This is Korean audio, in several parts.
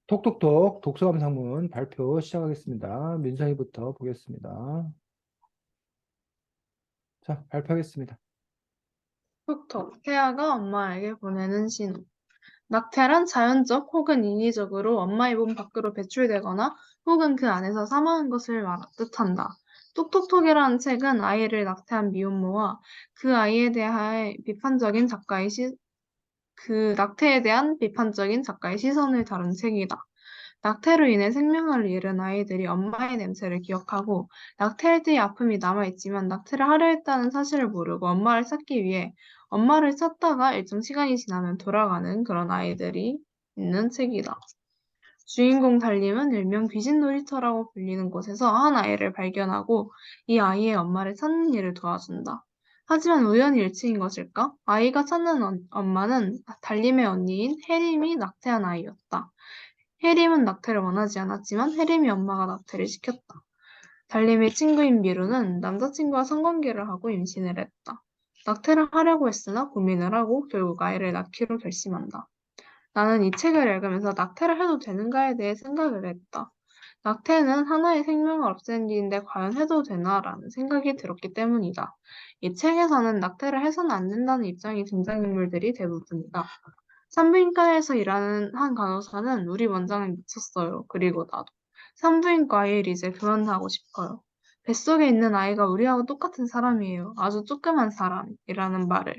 톡톡톡 독서감 상문 발표 시작하겠습니다. 민서이부터 보겠습니다. 자, 발표하겠습니다. 톡톡, 태아가 엄마에게 보내는 신호. 낙태란 자연적 혹은 인위적으로 엄마의 몸 밖으로 배출되거나 혹은 그 안에서 사망한 것을 뜻한다. 톡톡톡이라는 책은 아이를 낙태한 미혼모와 그 아이에 대한 그 낙태에 대한 비판적인 작가의 시선을 다룬 책이다. 낙태로 인해 생명을 잃은 아이들이 엄마의 냄새를 기억하고 낙태할 때의 아픔이 남아있지만 낙태를 하려 했다는 사실을 모르고 엄마를 찾기 위해 엄마를 찾다가 일정 시간이 지나면 돌아가는 그런 아이들이 있는 책이다. 주인공 달림은 일명 귀신 놀이터라고 불리는 곳에서 한 아이를 발견하고 이 아이의 엄마를 찾는 일을 도와준다. 하지만 우연히 일치인 것일까? 아이가 찾는 엄마는 달림의 언니인 해림이 낙태한 아이였다. 해림은 낙태를 원하지 않았지만 해림이 엄마가 낙태를 시켰다. 달림의 친구인 미루는 남자친구와 성관계를 하고 임신을 했다. 낙태를 하려고 했으나 고민을 하고 결국 아이를 낳기로 결심한다. 나는 이 책을 읽으면서 낙태를 해도 되는가에 대해 생각을 했다. 낙태는 하나의 생명을 없애는 일인데 과연 해도 되나라는 생각이 들었기 때문이다. 이 책에서는 낙태를 해서는 안 된다는 입장의 등장인물들이 대부분이다. 산부인과에서 일하는 한 간호사는 우리 원장을 미쳤어요. 그리고 나도. 산부인과 일 이제 그만하고 싶어요. 뱃속에 있는 아이가 우리하고 똑같은 사람이에요. 아주 조그만 사람이라는 말을.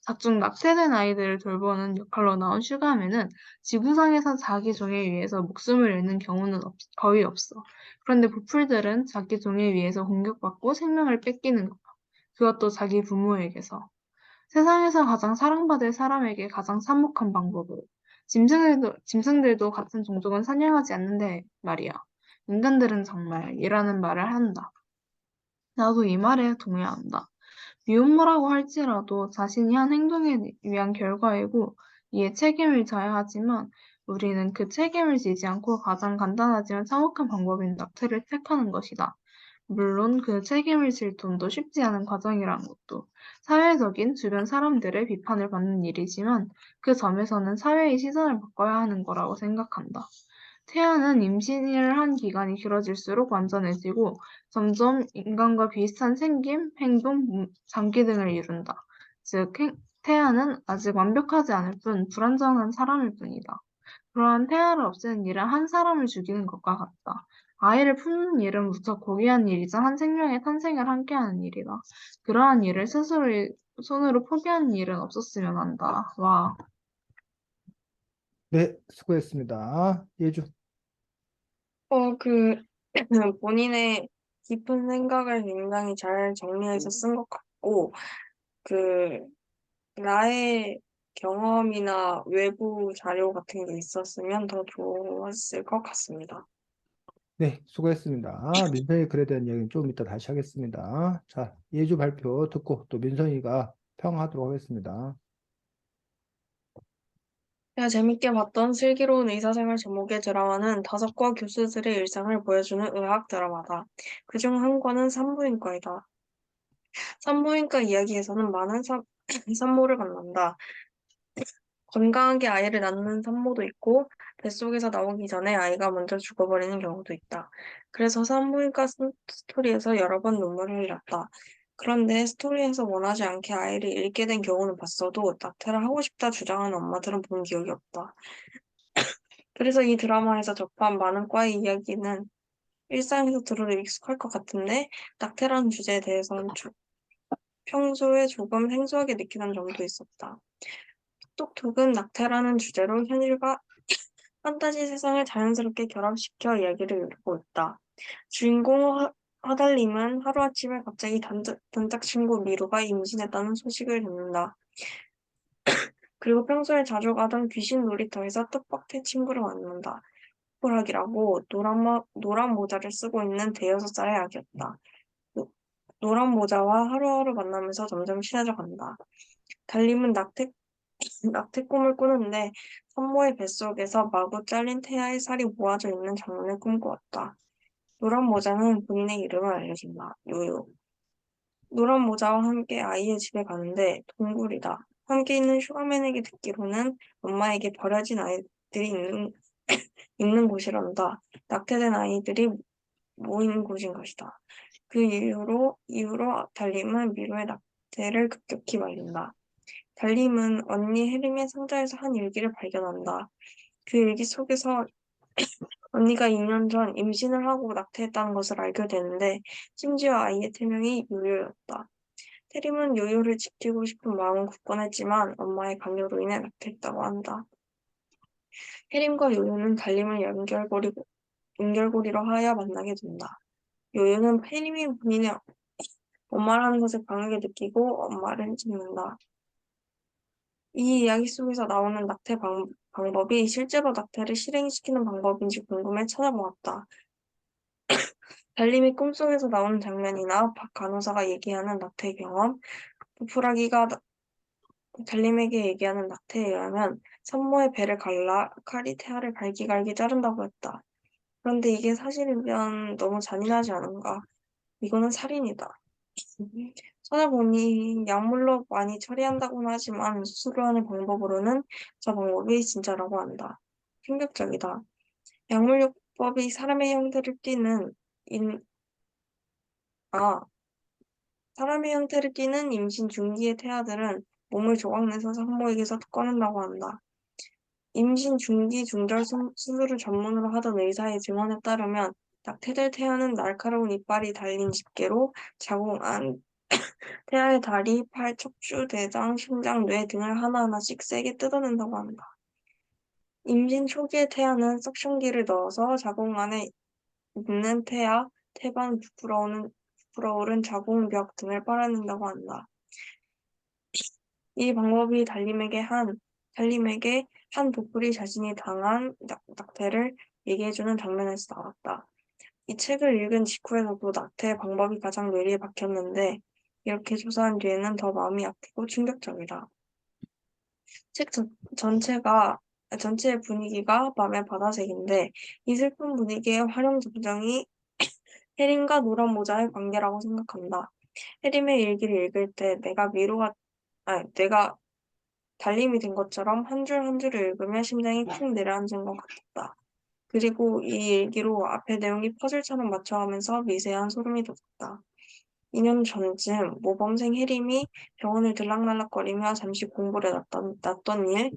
작중 낙태된 아이들을 돌보는 역할로 나온 슈가맨은 지구상에서 자기 종에 의해서 목숨을 잃는 경우는 거의 없어. 그런데 부풀들은 자기 종에 의해서 공격받고 생명을 뺏기는 거야. 그것도 자기 부모에게서. 세상에서 가장 사랑받을 사람에게 가장 참혹한 방법으로. 짐승들도 같은 종족은 사냥하지 않는데 말이야. 인간들은 정말 이라는 말을 한다. 나도 이 말에 동의한다. 미혼모라고 할지라도 자신이 한 행동에 위한 결과이고 이에 책임을 져야 하지만 우리는 그 책임을 지지 않고 가장 간단하지만 참혹한 방법인 낙태를 택하는 것이다. 물론 그 책임을 질 돈도 쉽지 않은 과정이라는 것도 사회적인 주변 사람들의 비판을 받는 일이지만 그 점에서는 사회의 시선을 바꿔야 하는 거라고 생각한다. 태아는 임신을 한 기간이 길어질수록 완전해지고 점점 인간과 비슷한 생김, 행동, 장기 등을 이룬다. 즉, 태아는 아직 완벽하지 않을 뿐 불완전한 사람일 뿐이다. 그러한 태아를 없애는 일은 한 사람을 죽이는 것과 같다. 아이를 품는 일은 무척 고귀한 일이자 한 생명의 탄생을 함께하는 일이다. 그러한 일을 스스로의 손으로 포기하는 일은 없었으면 한다. 와. 네, 수고했습니다. 예주. 그, 본인의 깊은 생각을 굉장히 잘 정리해서 쓴 것 같고, 그, 나의 경험이나 외부 자료 같은 게 있었으면 더 좋았을 것 같습니다. 네, 수고했습니다. 민선이 글에 대한 이야기는 좀 이따 다시 하겠습니다. 자, 예주 발표 듣고 또 민선이가 평하도록 하겠습니다. 제가 재밌게 봤던 슬기로운 의사생활 제목의 드라마는 다섯과 교수들의 일상을 보여주는 의학 드라마다. 그중 한 권은 산부인과이다. 산부인과 이야기에서는 많은 산모를 만난다. 건강하게 아이를 낳는 산모도 있고, 뱃속에서 나오기 전에 아이가 먼저 죽어버리는 경우도 있다. 그래서 산부인과 스토리에서 여러 번 눈물을 흘렸다. 그런데 스토리에서 원하지 않게 아이를 잃게 된 경우는 봤어도 낙태를 하고 싶다 주장하는 엄마들은 본 기억이 없다. 그래서 이 드라마에서 접한 많은 과의 이야기는 일상에서 들어도 익숙할 것 같은데, 낙태라는 주제에 대해서는 평소에 조금 생소하게 느끼는 점도 있었다. 톡톡톡은 낙태라는 주제로 현실과 판타지 세상을 자연스럽게 결합시켜 이야기를 이루고 있다. 주인공 화달님은 하루아침에 갑자기 단짝 친구 미루가 임신했다는 소식을 듣는다. 그리고 평소에 자주 가던 귀신 놀이터에서 뜻밖의 친구를 만난다. 호락이라고 노란 모자를 쓰고 있는 대여섯 살의 아기였다. 노란 모자와 하루하루 만나면서 점점 친해져 간다. 달림은 낙태 꿈을 꾸는데 산모의 뱃속에서 마구 잘린 태아의 살이 모아져 있는 장면을 꿈꾸었다. 노란 모자는 본인의 이름을 알려준다. 요요. 노란 모자와 함께 아이의 집에 가는데 동굴이다. 함께 있는 슈가맨에게 듣기로는 엄마에게 버려진 아이들이 있는 있는 곳이란다. 낙태된 아이들이 모인 곳인 것이다. 그 이후로 달림은 미로의 낙태를 급격히 말린다. 달림은 언니 해림의 상자에서 한 일기를 발견한다. 그 일기 속에서 언니가 2년 전 임신을 하고 낙태했다는 것을 알게 되는데 심지어 아이의 태명이 요요였다. 해림은 요요를 지키고 싶은 마음은 굳건했지만 엄마의 강요로 인해 낙태했다고 한다. 해림과 요요는 달림을 연결고리로 하여 만나게 된다. 요요는 해림이 본인의 엄마라는 것을 강하게 느끼고 엄마를 찾는다. 이 이야기 속에서 나오는 낙태 방법이 실제로 낙태를 실행시키는 방법인지 궁금해 찾아보았다. 달림이 꿈속에서 나오는 장면이나 박 간호사가 얘기하는 낙태 경험, 부풀아기가 달림에게 얘기하는 낙태에 의하면 산모의 배를 갈라 칼이 태아를 갈기갈기 자른다고 했다. 그런데 이게 사실이면 너무 잔인하지 않은가? 이거는 살인이다. 찾아보니 약물로 많이 처리한다고는 하지만 수술을 하는 방법으로는 저 방법이 진짜라고 한다. 충격적이다. 약물요법이 사람의 형태를 띠는 인, 사람의 형태를 띠는 임신 중기의 태아들은 몸을 조각내서 산모에게서 꺼낸다고 한다. 임신 중기 중절 수술을 전문으로 하던 의사의 증언에 따르면 낙태될 태아는 날카로운 이빨이 달린 집게로 자궁안 태아의 다리, 팔, 척추, 대장, 심장, 뇌 등을 하나하나씩 세게 뜯어낸다고 한다. 임신 초기의 태아는 석션기를 넣어서 자궁 안에 있는 태아, 태반, 부풀어오른 자궁벽 등을 빨아낸다고 한다. 이 방법이 달림에게 한 도플이 자신이 당한 낙태를 얘기해주는 장면에서 나왔다. 이 책을 읽은 직후에서도 낙태 방법이 가장 뇌리에 박혔는데 이렇게 조사한 뒤에는 더 마음이 아프고 충격적이다. 책 전체의 분위기가 밤의 바다색인데 이 슬픈 분위기의 활용 점정이 해림과 노란 모자의 관계라고 생각한다. 해림의 일기를 읽을 때 내가 달림이 된 것처럼 한 줄 한 줄을 읽으며 심장이 쿵 내려앉은 것 같았다. 그리고 이 일기로 앞의 내용이 퍼즐처럼 맞춰가면서 미세한 소름이 돋았다. 2년 전쯤 모범생 해림이 병원을 들락날락거리며 잠시 공부를 놨던 일,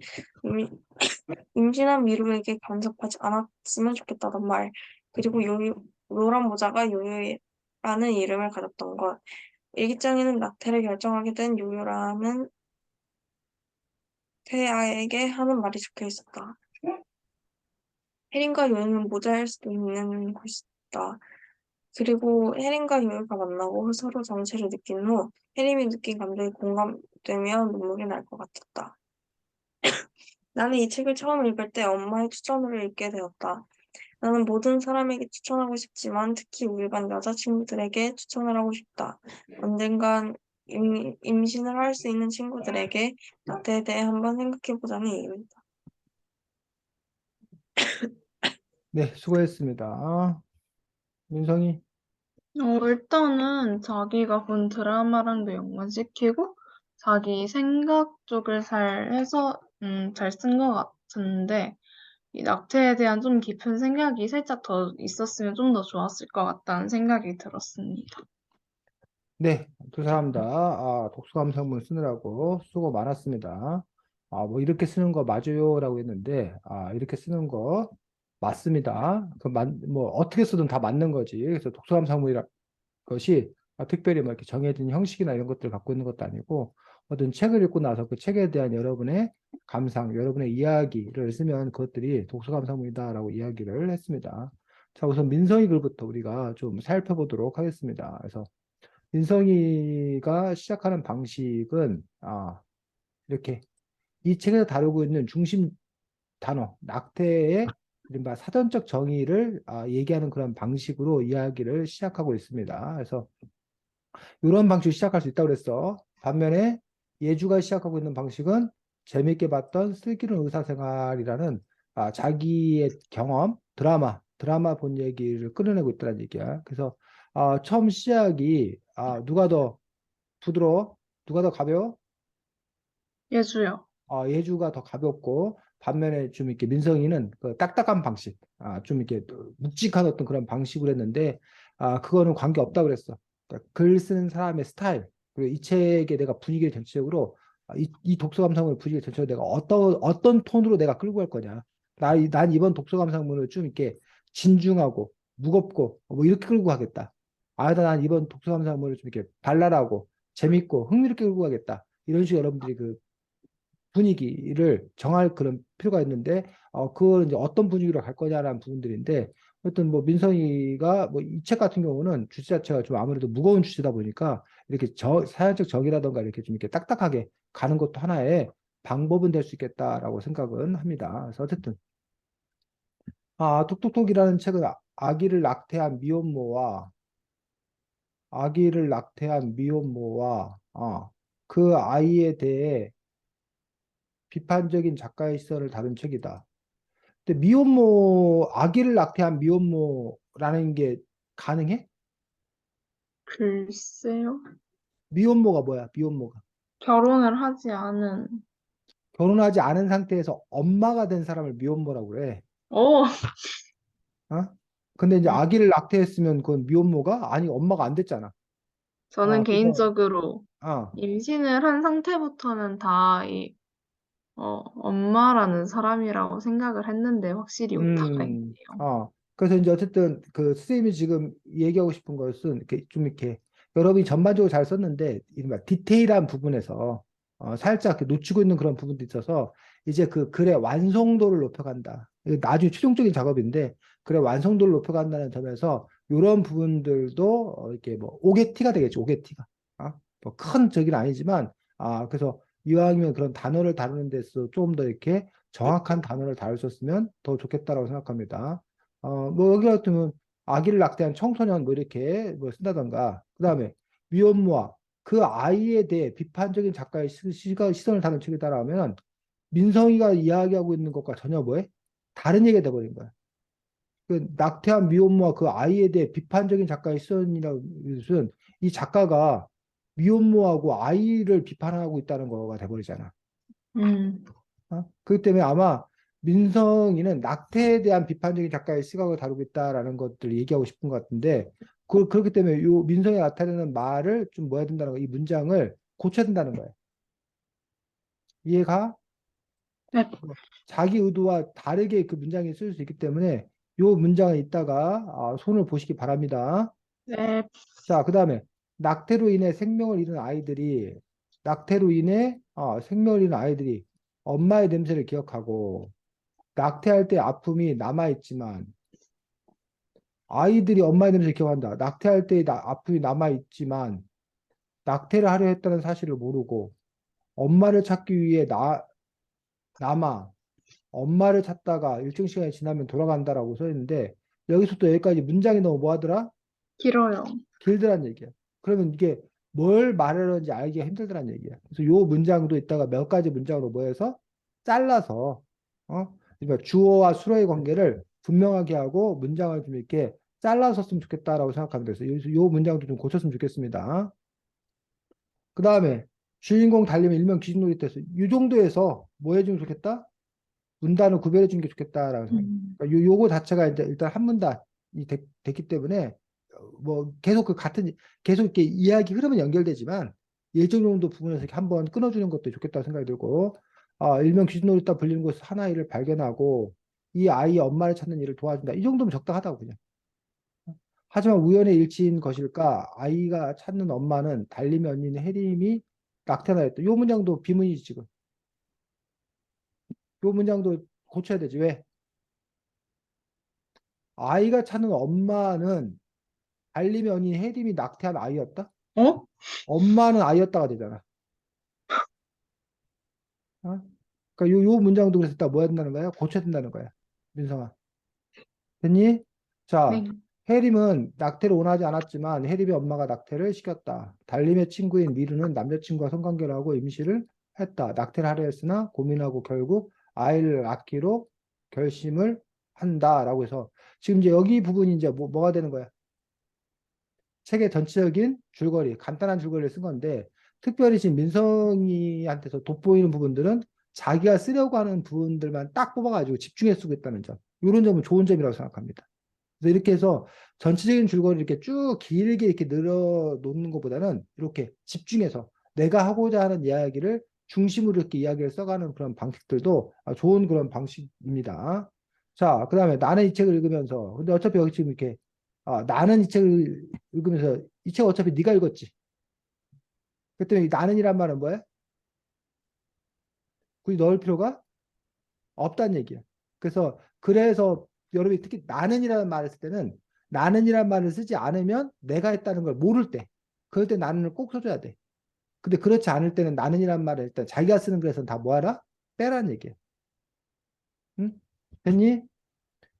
임신한 미루에게 간섭하지 않았으면 좋겠다던 말, 그리고 노란 모자가 요요라는 이름을 가졌던 것, 일기장에는 낙태를 결정하게 된 요요라는 태아에게 하는 말이 적혀 있었다. 해림과 요요는 모자일 수도 있는 것이다. 그리고 해림과 요요가 만나고 서로 정체를 느낀 후 해림이 느낀 감정이 공감되며 눈물이 날 것 같았다. 나는 이 책을 처음 읽을 때 엄마의 추천으로 읽게 되었다. 나는 모든 사람에게 추천하고 싶지만 특히 우리 반 여자친구들에게 추천을 하고 싶다. 언젠간 임신을 할 수 있는 친구들에게 낙태에 대해 한번 생각해보자는 얘기입니다. 네, 수고했습니다. 민성이. 일단은 자기가 본 드라마랑도 연관시키고 자기 생각 쪽을 잘 쓴 것 같은데 이 낙태에 대한 좀 깊은 생각이 살짝 더 있었으면 좀 더 좋았을 것 같다는 생각이 들었습니다. 네, 두 사람 다 독서감상문 쓰느라고 수고 많았습니다. 뭐 이렇게 쓰는 거 맞아요라고 했는데 이렇게 쓰는 거 맞습니다. 뭐 어떻게 쓰든 다 맞는 거지. 그래서 독서감상문이라 것이 특별히 뭐 이렇게 정해진 형식이나 이런 것들을 갖고 있는 것도 아니고 어떤 책을 읽고 나서 그 책에 대한 여러분의 감상, 여러분의 이야기를 쓰면 그것들이 독서감상문이다라고 이야기를 했습니다. 자, 우선 민성이 글부터 우리가 좀 살펴보도록 하겠습니다. 그래서 민성이가 시작하는 방식은 이렇게 이 책에서 다루고 있는 중심 단어, 낙태의 이른바 사전적 정의를 얘기하는 그런 방식으로 이야기를 시작하고 있습니다. 그래서 이런 방식으로 시작할 수 있다고 그랬어. 반면에 예주가 시작하고 있는 방식은 재밌게 봤던 슬기로운 의사생활이라는 자기의 경험, 드라마 본 얘기를 끌어내고 있다는 얘기야. 그래서 처음 시작이 누가 더 부드러워? 누가 더 가벼워? 예주요. 예주가 더 가볍고 반면에 좀 이렇게 민성이는 그 딱딱한 방식, 좀 이렇게 또 묵직한 어떤 그런 방식으로 했는데, 그거는 관계 없다고 그랬어. 그러니까 글 쓰는 사람의 스타일, 그리고 이 책에 내가 분위기를 전체적으로, 이 독서 감상문 분위기를 전체적으로 내가 어떤 톤으로 내가 끌고 갈 거냐. 난 이번 독서 감상문을 좀 이렇게 진중하고 무겁고 뭐 이렇게 끌고 가겠다. 난 이번 독서 감상문을 좀 이렇게 발랄하고 재밌고 흥미롭게 끌고 가겠다. 이런 식으로 여러분들이 그 분위기를 정할 그런 필요가 있는데, 그걸 이제 어떤 분위기로 갈 거냐라는 부분들인데, 하여튼 뭐 민성이가 뭐 이 책 같은 경우는 주제 자체가 좀 아무래도 무거운 주제다 보니까 이렇게 사회적 적이라던가 이렇게 좀 이렇게 딱딱하게 가는 것도 하나의 방법은 될 수 있겠다라고 생각은 합니다. 그래서 어쨌든 톡톡톡이라는 책은 아기를 낙태한 미혼모와 그 아이에 대해 비판적인 작가의 시선을 다룬 책이다. 근데 아기를 낙태한 미혼모라는 게 가능해? 글쎄요. 미혼모가 뭐야? 미혼모가. 결혼을 하지 않은. 결혼하지 않은 상태에서 엄마가 된 사람을 미혼모라고 그래. 오, 어? 근데 이제 음, 아기를 낙태했으면 그건 미혼모가? 아니, 엄마가 안 됐잖아. 저는 그래서, 개인적으로 어, 임신을 한 상태부터는 다 엄마라는 사람이라고 생각을 했는데 확실히 오타가 있네요. 그래서 이제 어쨌든 그 선생님이 지금 얘기하고 싶은 것은 이렇게 좀 이렇게 여러분이 전반적으로 잘 썼는데 이른바 디테일한 부분에서 살짝 이렇게 놓치고 있는 그런 부분도 있어서 이제 그 글의 완성도를 높여간다. 이게 나중에 최종적인 작업인데 글의 완성도를 높여간다는 점에서 이런 부분들도 이렇게 뭐 오게티가 되겠죠. 오게티가. 뭐큰 적은 아니지만 그래서 이왕이면 그런 단어를 다루는 데서 조금 더 이렇게 정확한 단어를 다루셨으면 더 좋겠다라고 생각합니다. 뭐 여기 같으면 아기를 낙태한 청소년 뭐 이렇게 뭐 쓴다던가 그다음에 미혼모와 그 아이에 대해 비판적인 작가의 시선을 다룬 책이다라 하면 민성이가 이야기하고 있는 것과 전혀 뭐해? 다른 얘기가 돼버린 거야. 그 낙태한 미혼모와 그 아이에 대해 비판적인 작가의 시선이라는 것은 이 작가가 미혼모하고 아이를 비판하고 있다는 거가 돼버리잖아. 음, 그렇기 때문에 아마 민성이는 낙태에 대한 비판적인 작가의 시각을 다루고 있다라는 것들을 얘기하고 싶은 것 같은데, 그렇기 때문에 요 민성이 나타내는 말을 좀 뭐 해야 된다는 거, 이 문장을 고쳐야 된다는 거예요. 이해가? 네, 자기 의도와 다르게 그 문장이 쓸 수 있기 때문에 요 문장을 이따가 손을 보시기 바랍니다. 네, 자, 그 다음에 낙태로 인해 생명을 잃은 아이들이 엄마의 냄새를 기억하고 낙태할 때 아픔이 남아있지만 아이들이 엄마의 냄새를 기억한다. 낙태할 때 아픔이 남아있지만 낙태를 하려 했다는 사실을 모르고 엄마를 찾기 위해 남아 엄마를 찾다가 일정 시간이 지나면 돌아간다라고 써 있는데 여기서부터 여기까지 문장이 너무 뭐하더라? 길어요. 길드란 얘기야. 그러면 이게 뭘 말하는지 알기가 힘들더란 얘기야. 그래서 요 문장도 이따가 몇 가지 문장으로 모여서 잘라서 그러니까 주어와 수어의 관계를 분명하게 하고 문장을 좀 이렇게 잘라서 썼으면 좋겠다라고 생각합니다. 그래서 요 문장도 좀 고쳤으면 좋겠습니다. 그 다음에 주인공 달리면 일명 귀신놀이터에서 이 정도에서 뭐 해주면 좋겠다? 문단을 구별해 주는 게 좋겠다라고 생각해요. 음, 그러니까 요거 자체가 이제 일단 한 문단이 됐기 때문에 뭐 계속 계속 이렇게 이야기 흐름은 연결되지만 일정 정도 부분에서 이렇게 한번 끊어주는 것도 좋겠다고 생각이 들고 일명 귀신놀이다 불리는 곳에서 한 아이를 발견하고 이 아이의 엄마를 찾는 일을 도와준다. 이 정도면 적당하다고 그냥. 하지만 우연의 일치인 것일까? 아이가 찾는 엄마는 달림의 언니인 해림이 낙태나였다. 요 문장도 비문이지 지금. 요 문장도 고쳐야 되지. 왜? 아이가 찾는 엄마는 달림의 언니인 해림이 낙태한 아이였다? 어? 엄마는 아이였다가 되잖아. 어? 그러니까 요 문장도 그래서 딱 뭐 해야 된다는 거야? 고쳐야 된다는 거야. 민성아. 됐니? 자, 네. 해림은 낙태를 원하지 않았지만 해림의 엄마가 낙태를 시켰다. 달림의 친구인 미르는 남자친구와 성관계를 하고 임시를 했다. 낙태를 하려 했으나 고민하고 결국 아이를 낳기로 결심을 한다라고 해서 지금 이제 여기 부분이 이제 뭐가 되는 거야? 책의 전체적인 줄거리, 간단한 줄거리를 쓴 건데 특별히 지금 민성이한테서 돋보이는 부분들은 자기가 쓰려고 하는 부분들만 딱 뽑아가지고 집중해서 쓰고 있다는 점. 이런 점은 좋은 점이라고 생각합니다. 그래서 이렇게 해서 전체적인 줄거리를 이렇게 쭉 길게 이렇게 늘어 놓는 것보다는 이렇게 집중해서 내가 하고자 하는 이야기를 중심으로 이렇게 이야기를 써가는 그런 방식들도 좋은 그런 방식입니다. 자, 그 다음에 나는 이 책을 읽으면서, 근데 어차피 여기 지금 이렇게, 나는 이 책을 읽으면서, 이 책 어차피 네가 읽었지. 그렇기 때문에 이 나는이란 말은 뭐야? 굳이 넣을 필요가 없다는 얘기야. 그래서 여러분이 특히 나는이라는 말을 쓸 때는 나는이라는 말을 쓰지 않으면 내가 했다는 걸 모를 때, 그럴 때 나는을 꼭 써줘야 돼. 근데 그렇지 않을 때는 나는이라는 말을 일단 자기가 쓰는 글에서는 다 뭐하라? 빼라는 얘기야. 응? 됐니?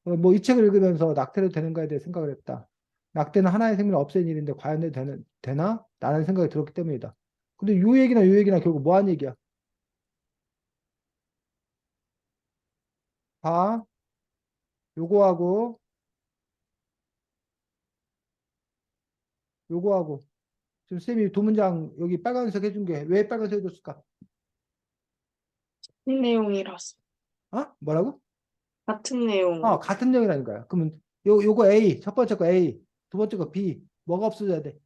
뭐 이 책을 읽으면서 낙태도 되는가에 대해 생각을 했다. 낙태는 하나의 생명을 없애는 일인데 과연 되나? 라는 생각이 들었기 때문이다. 근데 요 얘기나 결국 뭐 하는 얘기야? 봐, 요거하고 요거하고 지금 쌤이 두 문장 여기 빨간색 해준 게 왜 빨간색 해줬을까? 같은 내용이라서. 뭐라고? 같은 내용. 같은 내용이라는 거야. 그러면 요거 A, 첫 번째 거 A, 두 번째 거 B, 뭐가 없어져야 돼?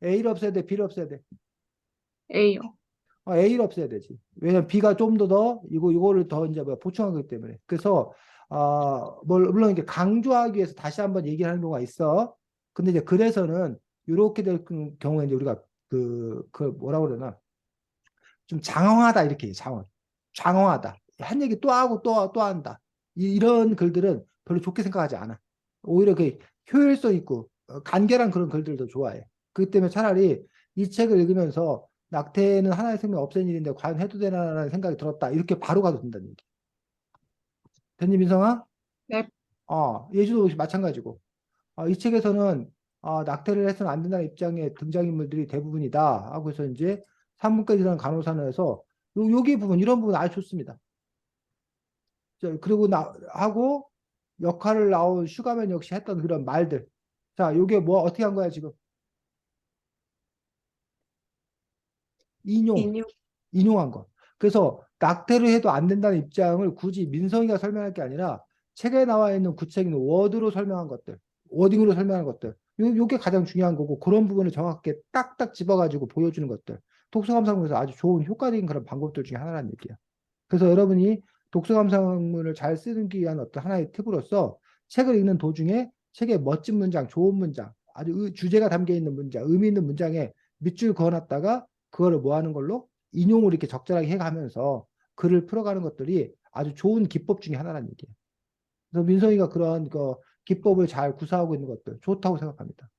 A를 없애야 돼, B를 없애야 돼. A요. A를 없애야 되지. 왜냐면 B가 좀 더 이거를 더 이제 뭐 보충하기 때문에. 그래서 물론 이렇게 강조하기 위해서 다시 한번 얘기를 하는 경우가 있어. 근데 이제 그래서는 이렇게 될 경우에 이제 우리가 그 뭐라고 그러나 좀 장황하다 이렇게 장황하다. 한 얘기 또 하고 또 한다. 이런 글들은 별로 좋게 생각하지 않아. 오히려 그 효율성 있고 간결한 그런 글들도 좋아해. 그렇기 때문에 차라리 이 책을 읽으면서 낙태는 하나의 생명 없앤 일인데 과연 해도 되나라는 생각이 들었다. 이렇게 바로 가도 된다는 얘기. 됐니, 민성아? 네. 예주도 역시 마찬가지고. 이 책에서는 낙태를 해서는 안 된다는 입장의 등장인물들이 대부분이다. 하고 해서 이제 산문까지라는 간호사에서 여기 부분, 이런 부분 아주 좋습니다. 그리고 하고 역할을 나온 슈가맨 역시 했던 그런 말들. 자, 요게 뭐 어떻게 한 거야, 지금? 인용, 인용. 인용한 거. 그래서 낙태를 해도 안 된다는 입장을 굳이 민성이가 설명할 게 아니라 책에 나와 있는 구체적인 워드로 설명한 것들, 워딩으로 설명한 것들. 요게 가장 중요한 거고 그런 부분을 정확하게 딱딱 집어가지고 보여주는 것들. 독서감상문에서 아주 좋은 효과적인 그런 방법들 중에 하나라는 얘기야. 그래서 여러분이 독서감상문을 잘 쓰기 위한 어떤 하나의 팁으로서 책을 읽는 도중에 책의 멋진 문장, 좋은 문장, 아주 주제가 담겨 있는 문장, 의미 있는 문장에 밑줄 그어놨다가 그거를 뭐 하는 걸로 인용을 이렇게 적절하게 해가면서 글을 풀어가는 것들이 아주 좋은 기법 중에 하나라는 얘기예요. 그래서 민성이가 그런 그 기법을 잘 구사하고 있는 것들 좋다고 생각합니다.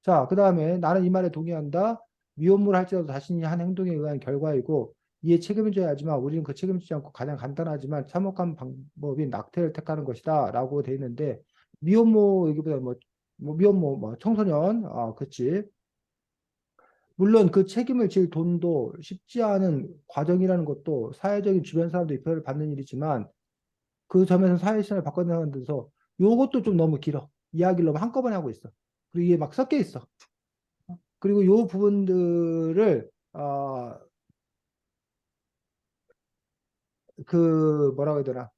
자, 그 다음에 나는 이 말에 동의한다. 미혼모를 할지라도 자신이 한 행동에 의한 결과이고 이에 책임을 져야 하지만 우리는 그 책임지지 않고 가장 간단하지만 참혹한 방법인 낙태를 택하는 것이다 라고 돼 있는데 미혼모 여기보다 뭐 미혼모 뭐 청소년 그렇지. 물론 그 책임을 질 돈도 쉽지 않은 과정이라는 것도 사회적인 주변 사람들이 비판을 받는 일이지만 그 점에서 사회시장을 바꿔나가는 데서 요것도 좀 너무 길어. 이야기를 너무 한꺼번에 하고 있어. 그리고 이게 막 섞여 있어. 그리고 요 부분들을 그 뭐라고 해야 되나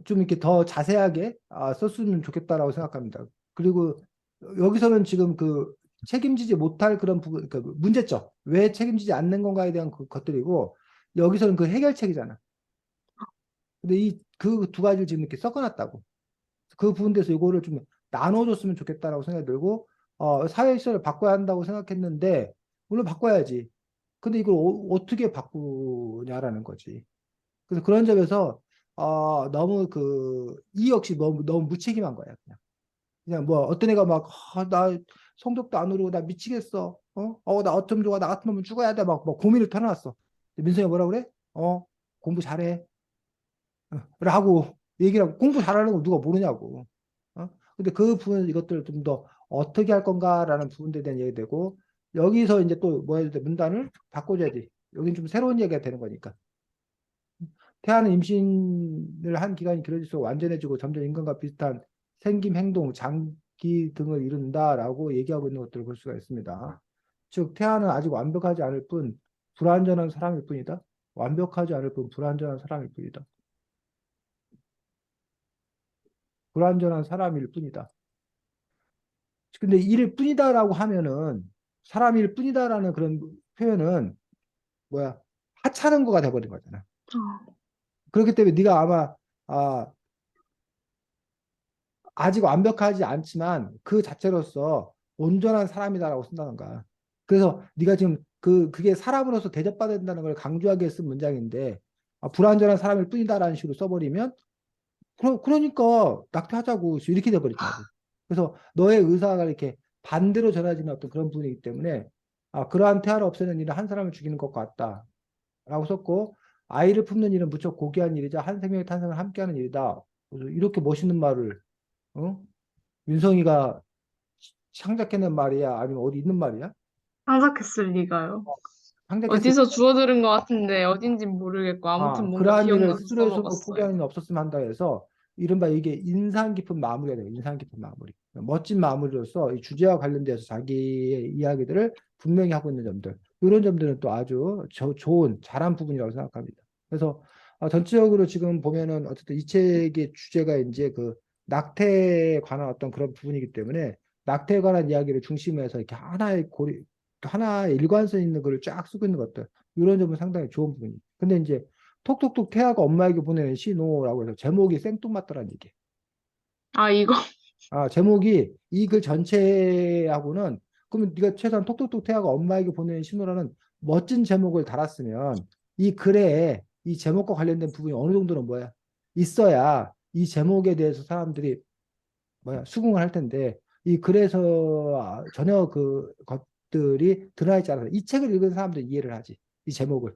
좀 이렇게 더 자세하게 썼으면 좋겠다라고 생각합니다. 그리고 여기서는 지금 그 책임지지 못할 그런 부분, 그 문제점, 왜 책임지지 않는 건가에 대한 것들이고 여기서는 그 해결책이잖아. 근데 이 그 두 가지를 지금 이렇게 섞어놨다고. 그 부분에서 이거를 좀 나눠줬으면 좋겠다라고 생각이 들고 사회 시설을 바꿔야 한다고 생각했는데 물론 바꿔야지. 근데 이걸 어떻게 바꾸냐라는 거지. 그래서 그런 점에서 너무 이 역시 너무 무책임한 거야. 그냥 뭐 어떤 애가 막 나 성적도 안 오르고 나 미치겠어. 나 어쩜 좋아. 나 같은 놈은 죽어야 돼. 막 고민을 털어놨어. 민성이 뭐라 그래? 공부 잘해. 라고 얘기를 하고 공부 잘하는 거 누가 모르냐고. 근데 그 부분 이것들을 좀 더 어떻게 할 건가라는 부분에 대한 얘기 되고 여기서 이제 또 뭐 해야 돼? 문단을 바꿔줘야지. 여긴 좀 새로운 얘기가 되는 거니까. 태아는 임신을 한 기간이 길어질수록 완전해지고 점점 인간과 비슷한 생김, 행동, 장기 등을 이룬다라고 얘기하고 있는 것들을 볼 수가 있습니다. 즉, 태아는 아직 완벽하지 않을 뿐 불완전한 사람일 뿐이다. 완벽하지 않을 뿐 불완전한 사람일 뿐이다. 불완전한 사람일 뿐이다. 근데 일 뿐이다라고 하면은 사람일 뿐이다라는 그런 표현은 뭐야? 하찮은 거가 돼버린 거잖아. 어, 그렇기 때문에 네가 아마 아, 아직 완벽하지 않지만 그 자체로서 온전한 사람이다라고 쓴다는 거야. 그래서 네가 지금 그게 사람으로서 대접받아야 된다는 걸 강조하기 위해 쓴 문장인데 불완전한 사람일 뿐이다라는 식으로 써버리면 그러니까 낙태하자고 이렇게 돼버리더라고. 그래서 너의 의사가 이렇게 반대로 전해지는 어떤 그런 부분이기 때문에 그러한 태아를 없애는 일은 한 사람을 죽이는 것 같다라고 썼고 아이를 품는 일은 무척 고귀한 일이자 한 생명의 탄생을 함께하는 일이다. 그래서 이렇게 멋있는 말을 어? 윤성이가 창작해낸 말이야? 아니면 어디 있는 말이야? 창작했을 리가요. 창작했을 어디서 주워 들은 것 같은데 어딘진 모르겠고 아무튼 뭔가 그러한 일을 기억나서 스스로의 손으로 써먹었어요. 포기하는 일 없었으면 한다 해서 이른바 이게 인상 깊은 마무리가 돼요. 인상 깊은 마무리. 멋진 마무리로서 이 주제와 관련돼서 자기의 이야기들을 분명히 하고 있는 점들. 이런 점들은 또 아주 좋은, 잘한 부분이라고 생각합니다. 그래서 전체적으로 지금 보면은 어쨌든 이 책의 주제가 이제 그 낙태에 관한 어떤 그런 부분이기 때문에 낙태에 관한 이야기를 중심에서 이렇게 하나의 일관성 있는 글을 쫙 쓰고 있는 것들. 이런 점은 상당히 좋은 부분이에요. 근데 이제 톡톡톡 태아가 엄마에게 보내는 신호라고 해서 제목이 생뚱맞더라는 얘기. 아, 이거. 제목이 이 글 전체하고는 그러면 네가 최소한 톡톡톡 태아가 엄마에게 보내는 신호라는 멋진 제목을 달았으면 이 글에 이 제목과 관련된 부분이 어느 정도는 뭐야? 있어야 이 제목에 대해서 사람들이 뭐야 수긍을 할 텐데 이 글에서 전혀 그 것들이 드러나 있지 않아서 이 책을 읽은 사람들이 이해를 하지. 이 제목을.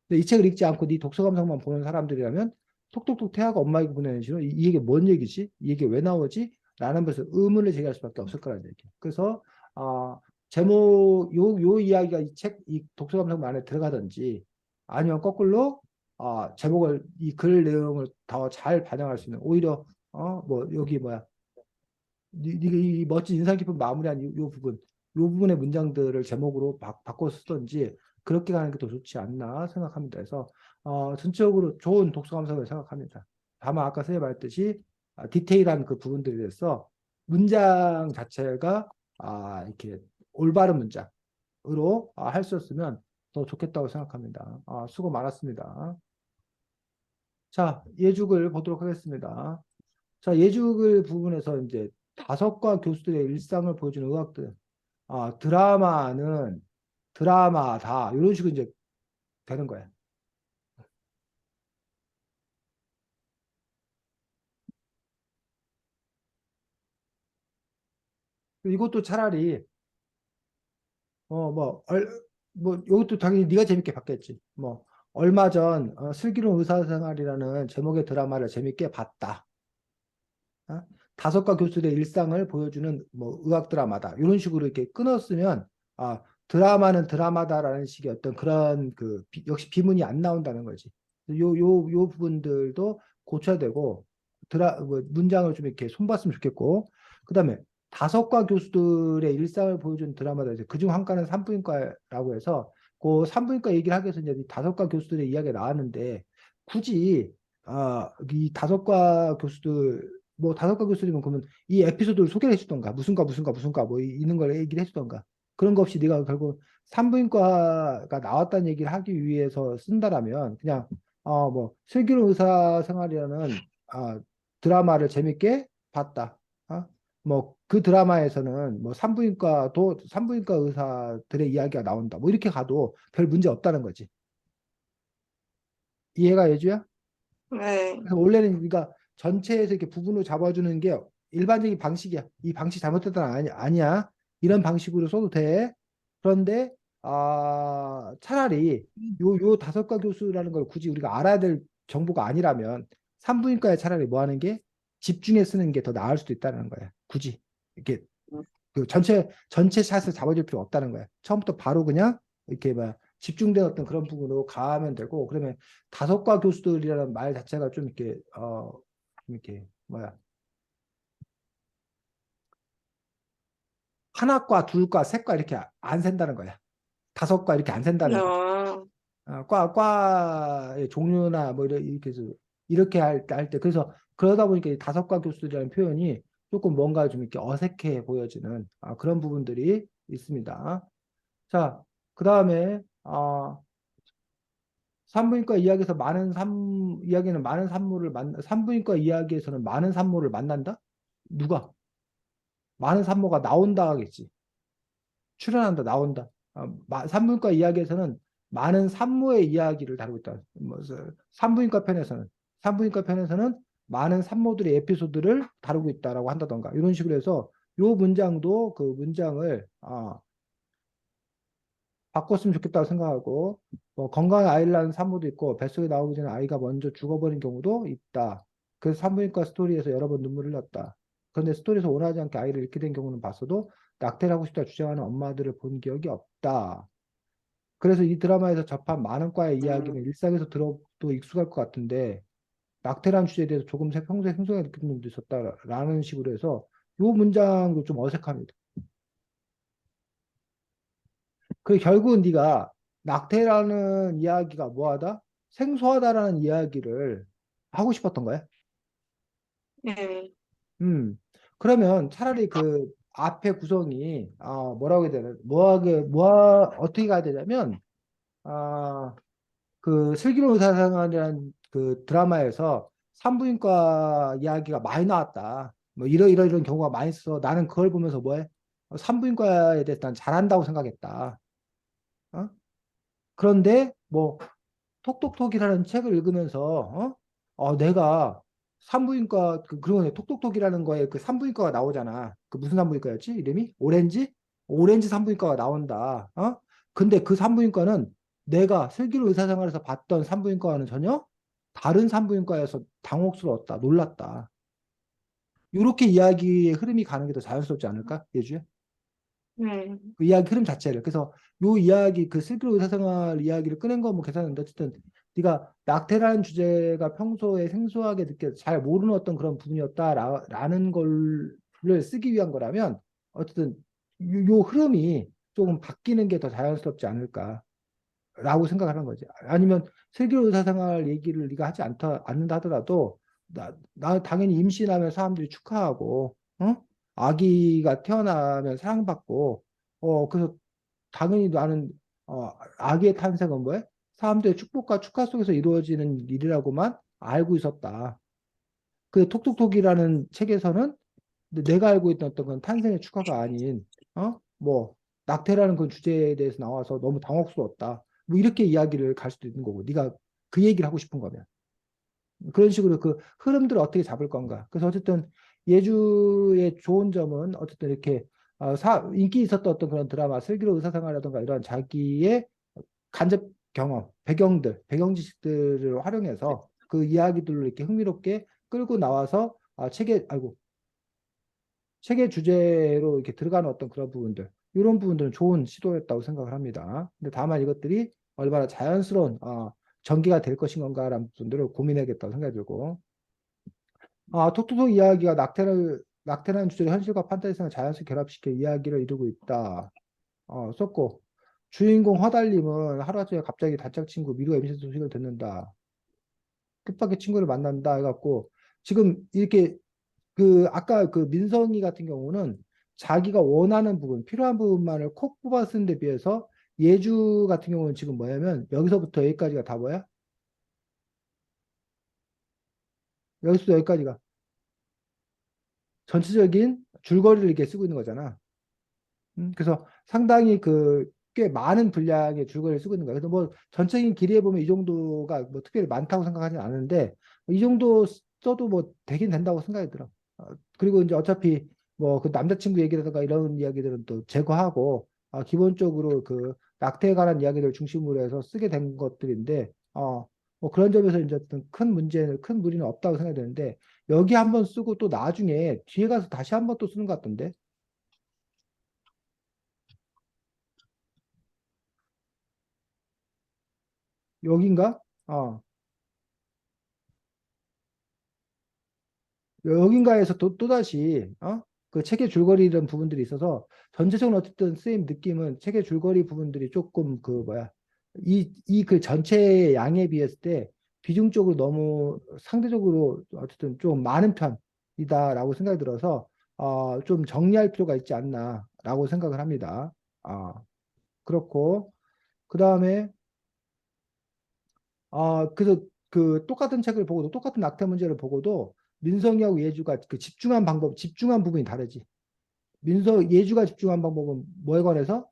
근데 이 책을 읽지 않고 네 독서 감상만 보는 사람들이라면 톡톡톡 태아가 엄마에게 보내는 신호 이게 뭔 얘기지? 이게 왜 나오지? 라는 것을 의문을 제기할 수밖에 없을 거라는 얘기예요. 그래서 아, 제목 요 이야기가 이 독서 감상 안에 들어가든지 아니면 거꾸로 제목을 이 글 내용을 더 잘 반영할 수 있는 오히려 뭐 여기 뭐야 이 멋진 인상 깊은 마무리한 요 부분, 요 부분의 문장들을 제목으로 바꿔 쓰던지 그렇게 가는 게 더 좋지 않나 생각합니다. 그래서 전체적으로 좋은 독서 감상을 생각합니다. 다만 아까 선생님 말했듯이 디테일한 그 부분들에 대해서 문장 자체가 이렇게 올바른 문장으로 할 수 있으면 더 좋겠다고 생각합니다. 수고 많았습니다. 자, 예죽을 보도록 하겠습니다. 자, 예죽을 부분에서 이제 다섯과 교수들의 일상을 보여주는 의학들. 드라마는 드라마다. 이런 식으로 이제 되는 거야. 이것도 차라리, 뭐, 뭐, 이것도 당연히 네가 재밌게 봤겠지. 뭐, 얼마 전, 슬기로운 의사생활이라는 제목의 드라마를 재밌게 봤다. 어? 다섯과 교수들의 일상을 보여주는 뭐 의학 드라마다 이런 식으로 이렇게 끊었으면 드라마는 드라마다라는 식의 어떤 그런 역시 비문이 안 나온다는 거지. 요 부분들도 고쳐야 되고 뭐 문장을 좀 이렇게 손봤으면 좋겠고 그다음에 다섯과 교수들의 일상을 보여주는 드라마다 이제 그중 한 과는 산부인과라고 해서 그 산부인과 얘기를 하기 위해서 이제 이 다섯과 교수들의 이야기가 나왔는데 굳이 이 다섯과 교수들 뭐 다섯과 교수들이면 그러면 이 에피소드를 소개를 해주던가 무슨과 뭐 있는 걸 얘기를 해주던가 그런 거 없이 네가 결국 산부인과가 나왔다는 얘기를 하기 위해서 쓴다라면 그냥 뭐 슬기로운 의사 생활이라는 드라마를 재밌게 봤다. 뭐 그 드라마에서는 뭐 산부인과 의사들의 이야기가 나온다. 뭐 이렇게 가도 별 문제 없다는 거지. 이해가 예주야? 네. 그래서 원래는 우리가 전체에서 이렇게 부분으로 잡아주는 게 일반적인 방식이야. 이 방식 잘못됐다 아니야. 이런 방식으로 써도 돼. 그런데 차라리 요 다섯가 교수라는 걸 굳이 우리가 알아야 될 정보가 아니라면 산부인과에 차라리 뭐 하는 게 집중해 쓰는 게 더 나을 수도 있다는 거야. 굳이 이렇게 그 전체 샷을 잡아줄 필요 없다는 거야. 처음부터 바로 그냥 이렇게 막 집중된 어떤 그런 부분으로 가면 되고 그러면 다섯과 교수들이라는 말 자체가 좀 이렇게 좀 이렇게 뭐야 하나과 둘과 셋과 이렇게 안 센다는 거야. 다섯 과 이렇게 안 센다는 거지. 아, 과의 종류나 뭐 이렇게 해서 이렇게 할 때 그래서 그러다 보니까 이 다섯 과 교수라는 표현이 조금 뭔가 좀 이렇게 어색해 보여지는 그런 부분들이 있습니다. 자, 그 다음에 산부인과 이야기에서 이야기는 많은 산모를 산부인과 이야기에서는 많은 산모를 만난다? 누가? 많은 산모가 나온다 하겠지. 출연한다, 나온다. 산부인과 이야기에서는 많은 산모의 이야기를 다루고 있다. 산부인과 편에서는 많은 산모들의 에피소드를 다루고 있다라고 한다던가 이런 식으로 해서 요 문장도 그 문장을 바꿨으면 좋겠다고 생각하고 뭐 건강한 아이를 낳은 산모도 있고 뱃속에 나오기 전에 아이가 먼저 죽어버린 경우도 있다. 그래서 산부인과 스토리에서 여러 번 눈물을 흘렸다. 그런데 스토리에서 원하지 않게 아이를 잃게 된 경우는 봤어도 낙태를 하고 싶다 주장하는 엄마들을 본 기억이 없다. 그래서 이 드라마에서 접한 많은 과의 음, 이야기는 일상에서 들어도 익숙할 것 같은데 낙태라는 주제에 대해서 조금 평소에 생소하게 느끼는 분도 있었다라는 식으로 해서 이 문장도 좀 어색합니다. 그 결국은 네가 낙태라는 이야기가 뭐하다? 생소하다라는 이야기를 하고 싶었던 거야. 네, 음. 그러면 차라리 그 앞에 구성이 뭐라고 해야 되나? 어떻게 가야 되냐면 그 슬기로운 의사생활이라는 그 드라마에서 산부인과 이야기가 많이 나왔다. 뭐 이런 경우가 많이 있어. 나는 그걸 보면서 뭐해? 산부인과에 대해서 난 잘한다고 생각했다. 어? 그런데 뭐 톡톡톡이라는 책을 읽으면서 내가 산부인과 그리고 톡톡톡이라는 거에 그 산부인과가 나오잖아. 그 무슨 산부인과였지? 이름이? 오렌지 산부인과가 나온다. 근데 그 산부인과는 내가 슬기로 의사생활에서 봤던 산부인과와는 전혀 다른 산부인과에서 당혹스러웠다. 놀랐다. 이렇게 이야기의 흐름이 가는 게 더 자연스럽지 않을까? 예주야? 네, 그 이야기 흐름 자체를. 그래서 요 이야기 그 슬기로운 의사생활 이야기를 꺼낸 건 뭐 괜찮은데 어쨌든 네가 낙태라는 주제가 평소에 생소하게 느껴 잘 모르는 어떤 그런 부분이었다라는 걸 쓰기 위한 거라면 어쨌든 요 흐름이 조금 바뀌는 게 더 자연스럽지 않을까라고 생각하는 거지. 아니면 슬기로운 의사생활 얘기를 네가 않는다 하더라도 나 당연히 임신하면 사람들이 축하하고 아기가 태어나면 사랑받고 그래서 당연히 나는 아기의 탄생은 뭐야? 사람들의 축복과 축하 속에서 이루어지는 일이라고만 알고 있었다. 그 톡톡톡이라는 책에서는 내가 알고 있던 어떤 건 탄생의 축하가 아닌 뭐 낙태라는 그 주제에 대해서 나와서 너무 당혹스러웠다. 뭐 이렇게 이야기를 갈 수도 있는 거고 네가 그 얘기를 하고 싶은 거면 그런 식으로 그 흐름들을 어떻게 잡을 건가. 그래서 어쨌든 예주의 좋은 점은 어쨌든 이렇게 인기 있었던 어떤 그런 드라마, 슬기로운 의사생활이라든가 이런 자기의 간접 경험, 배경 지식들을 활용해서 그 이야기들을 이렇게 흥미롭게 끌고 나와서 책의 주제로 이렇게 들어가는 어떤 그런 부분들, 이런 부분들은 좋은 시도였다고 생각을 합니다. 근데 다만 이것들이 얼마나 자연스러운 전개가 될 것인 건가라는 부분들을 고민해야겠다고 생각이 들고, 톡톡톡 이야기가 낙태라는 주제를 현실과 판타지성을 자연스럽게 결합시켜 이야기를 이루고 있다. 썼고, 주인공 화달님은 하루아침에 갑자기 단짝 친구 미루 임신 소식을 듣는다. 뜻밖의 친구를 만난다 해갖고, 지금 이렇게 아까 그 민성이 같은 경우는 자기가 원하는 부분, 필요한 부분만을 콕 뽑아 쓰는 데 비해서 예주 같은 경우는 지금 뭐냐면 여기서부터 여기까지가 다 뭐야? 여기서부터 여기까지가 전체적인 줄거리를 이렇게 쓰고 있는 거잖아. 그래서 상당히 꽤 많은 분량의 줄거리를 쓰고 있는 거야. 그래서 뭐 전체적인 길이에 보면 이 정도가 뭐 특별히 많다고 생각하지는 않은데 이 정도 써도 뭐 되긴 된다고 생각이 들어. 그리고 이제 어차피 뭐 그 남자친구 얘기라든가 이런 이야기들은 또 제거하고 기본적으로 그 낙태에 관한 이야기들 중심으로 해서 쓰게 된 것들인데 뭐 그런 점에서 이제 어떤 큰 무리는 없다고 생각이 되는데 여기 한번 쓰고 또 나중에 뒤에 가서 다시 한번 또 쓰는 것 같던데 여긴가? 여긴가에서 또다시 그 책의 줄거리 이런 부분들이 있어서 전체적으로 어쨌든 쓰임 느낌은 책의 줄거리 부분들이 조금 그 뭐야 이 그 전체의 양에 비했을 때 비중적으로 너무 상대적으로 어쨌든 좀 많은 편이다라고 생각이 들어서 좀 정리할 필요가 있지 않나라고 생각을 합니다. 그렇고 그 다음에 그래서 그 똑같은 책을 보고도 똑같은 낙태 문제를 보고도 민성이하고 예주가 그 집중한 방법, 집중한 부분이 다르지. 예주가 집중한 방법은 뭐에 관해서?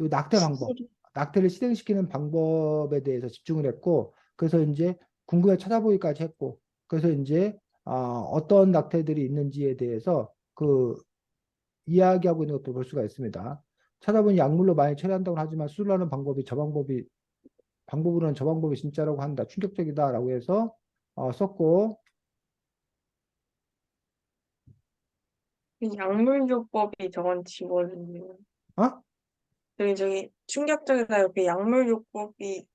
요 낙태 방법, 시들이. 낙태를 실행시키는 방법에 대해서 집중을 했고, 그래서 이제 궁금해 찾아보기까지 했고, 그래서 이제 어떤 낙태들이 있는지에 대해서 그 이야기하고 있는 것도 볼 수가 있습니다. 찾아보니 약물로 많이 처리한다고 하지만 수술하는 방법이 방법으로는 저 방법이 진짜라고 한다. 충격적이다라고 해서 썼고, 이 약물요법이 저건 집어넣는. 어? 저기 충격적이다 이렇게 약물요법이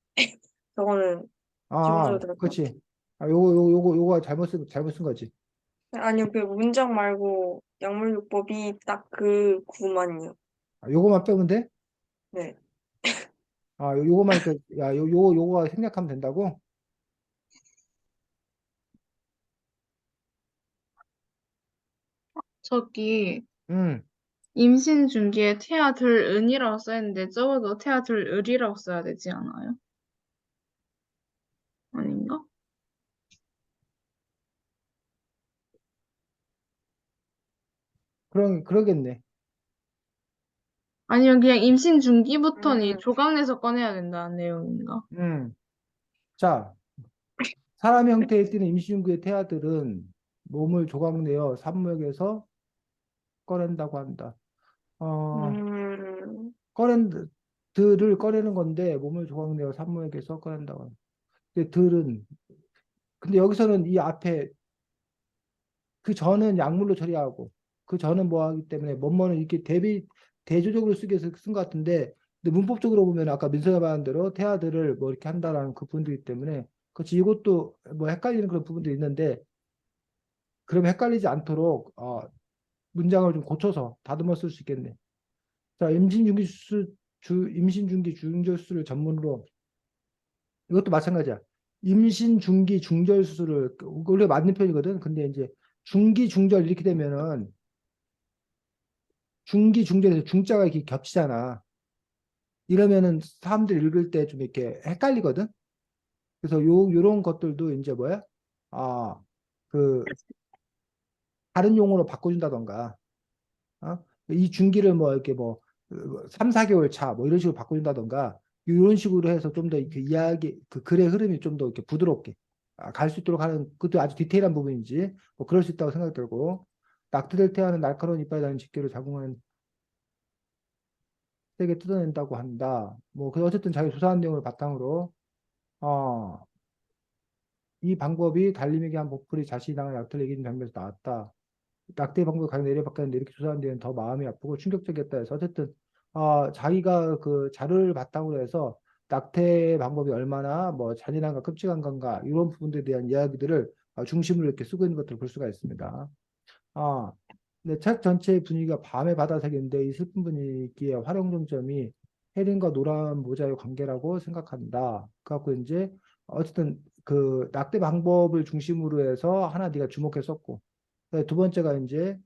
저거는 집어줘도 될 것 같아. 그렇지. 요거 잘못 쓴 거지. 아니요, 그 문장 말고 약물요법이 딱 그 구만이요. 요거만 빼면 돼? 네. 요거만 이렇게, 요거 생략하면 된다고? 저기 음, 임신 중기에 태아 들 은이라고 써있는데 적어도 태아 들 을이라고 써야 되지 않아요? 아닌가? 그러겠네. 아니면 그냥 임신 중기부터니 음, 조각내서 꺼내야 된다는 내용인가? 음. 자, 사람 형태에 띠는 임신중구의 태아들은 몸을 조각내어 산모에게서 꺼낸다고 한다. 어, 음, 꺼낸, 들을 꺼내는 건데 몸을 조각내어 산모에게서 꺼낸다고 한다. 근데 근데 여기서는 이 앞에 그 전은 약물로 처리하고 그 전은 뭐 하기 때문에 뭐뭐는 이렇게 대조적으로 쓰기 위해서 쓴 것 같은데 근데 문법적으로 보면 아까 민서가 말한 대로 태아들을 뭐 이렇게 한다라는 그 부분들이기 때문에 그렇지 이것도 뭐 헷갈리는 그런 부분도 있는데 그럼 헷갈리지 않도록 문장을 좀 고쳐서 다듬어 쓸 수 있겠네. 자, 임신중기 중절수를 전문으로 이것도 마찬가지야. 임신중기 중절수술을 원래 맞는 편이거든. 근데 이제 중기 중절 이렇게 되면은 중기 중절에서 중자가 이렇게 겹치잖아. 이러면은 사람들이 읽을 때 좀 이렇게 헷갈리거든. 그래서 요런 것들도 이제 뭐야? 아, 그 다른 용어로 바꿔준다던가. 이 중기를 뭐 이렇게 뭐 3, 4개월 차 뭐 이런 식으로 바꿔준다던가 이런 식으로 해서 좀 더 그 이야기 그 글의 흐름이 좀 더 이렇게 부드럽게 갈 수 있도록 하는 그것도 아주 디테일한 부분인지 뭐 그럴 수 있다고 생각이 들고 낙태될 때 하는 날카로운 이빨이 달린 집게로 자궁을 세게 뜯어낸다고 한다. 뭐 그 어쨌든 자기 조사한 내용을 바탕으로 어, 이 방법이 달림에게 한 보풀이 자신이 당한 낙태를 이기는 장면에서 나왔다. 낙태 방법을 가장 내려박았는데 이렇게 조사한 데는 더 마음이 아프고 충격적이었다 해서 어쨌든 자기가 그 자료를 바탕으로 해서 낙태 방법이 얼마나 뭐 잔인한가 끔찍한 건가 이런 부분들에 대한 이야기들을 중심으로 이렇게 쓰고 있는 것들을 볼 수가 있습니다. 아, 근데 책 전체의 분위기가 밤의 바다색인데 이 슬픈 분위기의 활용 정점이 혜린과 노란 모자의 관계라고 생각한다. 그래갖고 이제 어쨌든 그 낙태 방법을 중심으로 해서 하나 네가 주목했었고 두 번째가 이제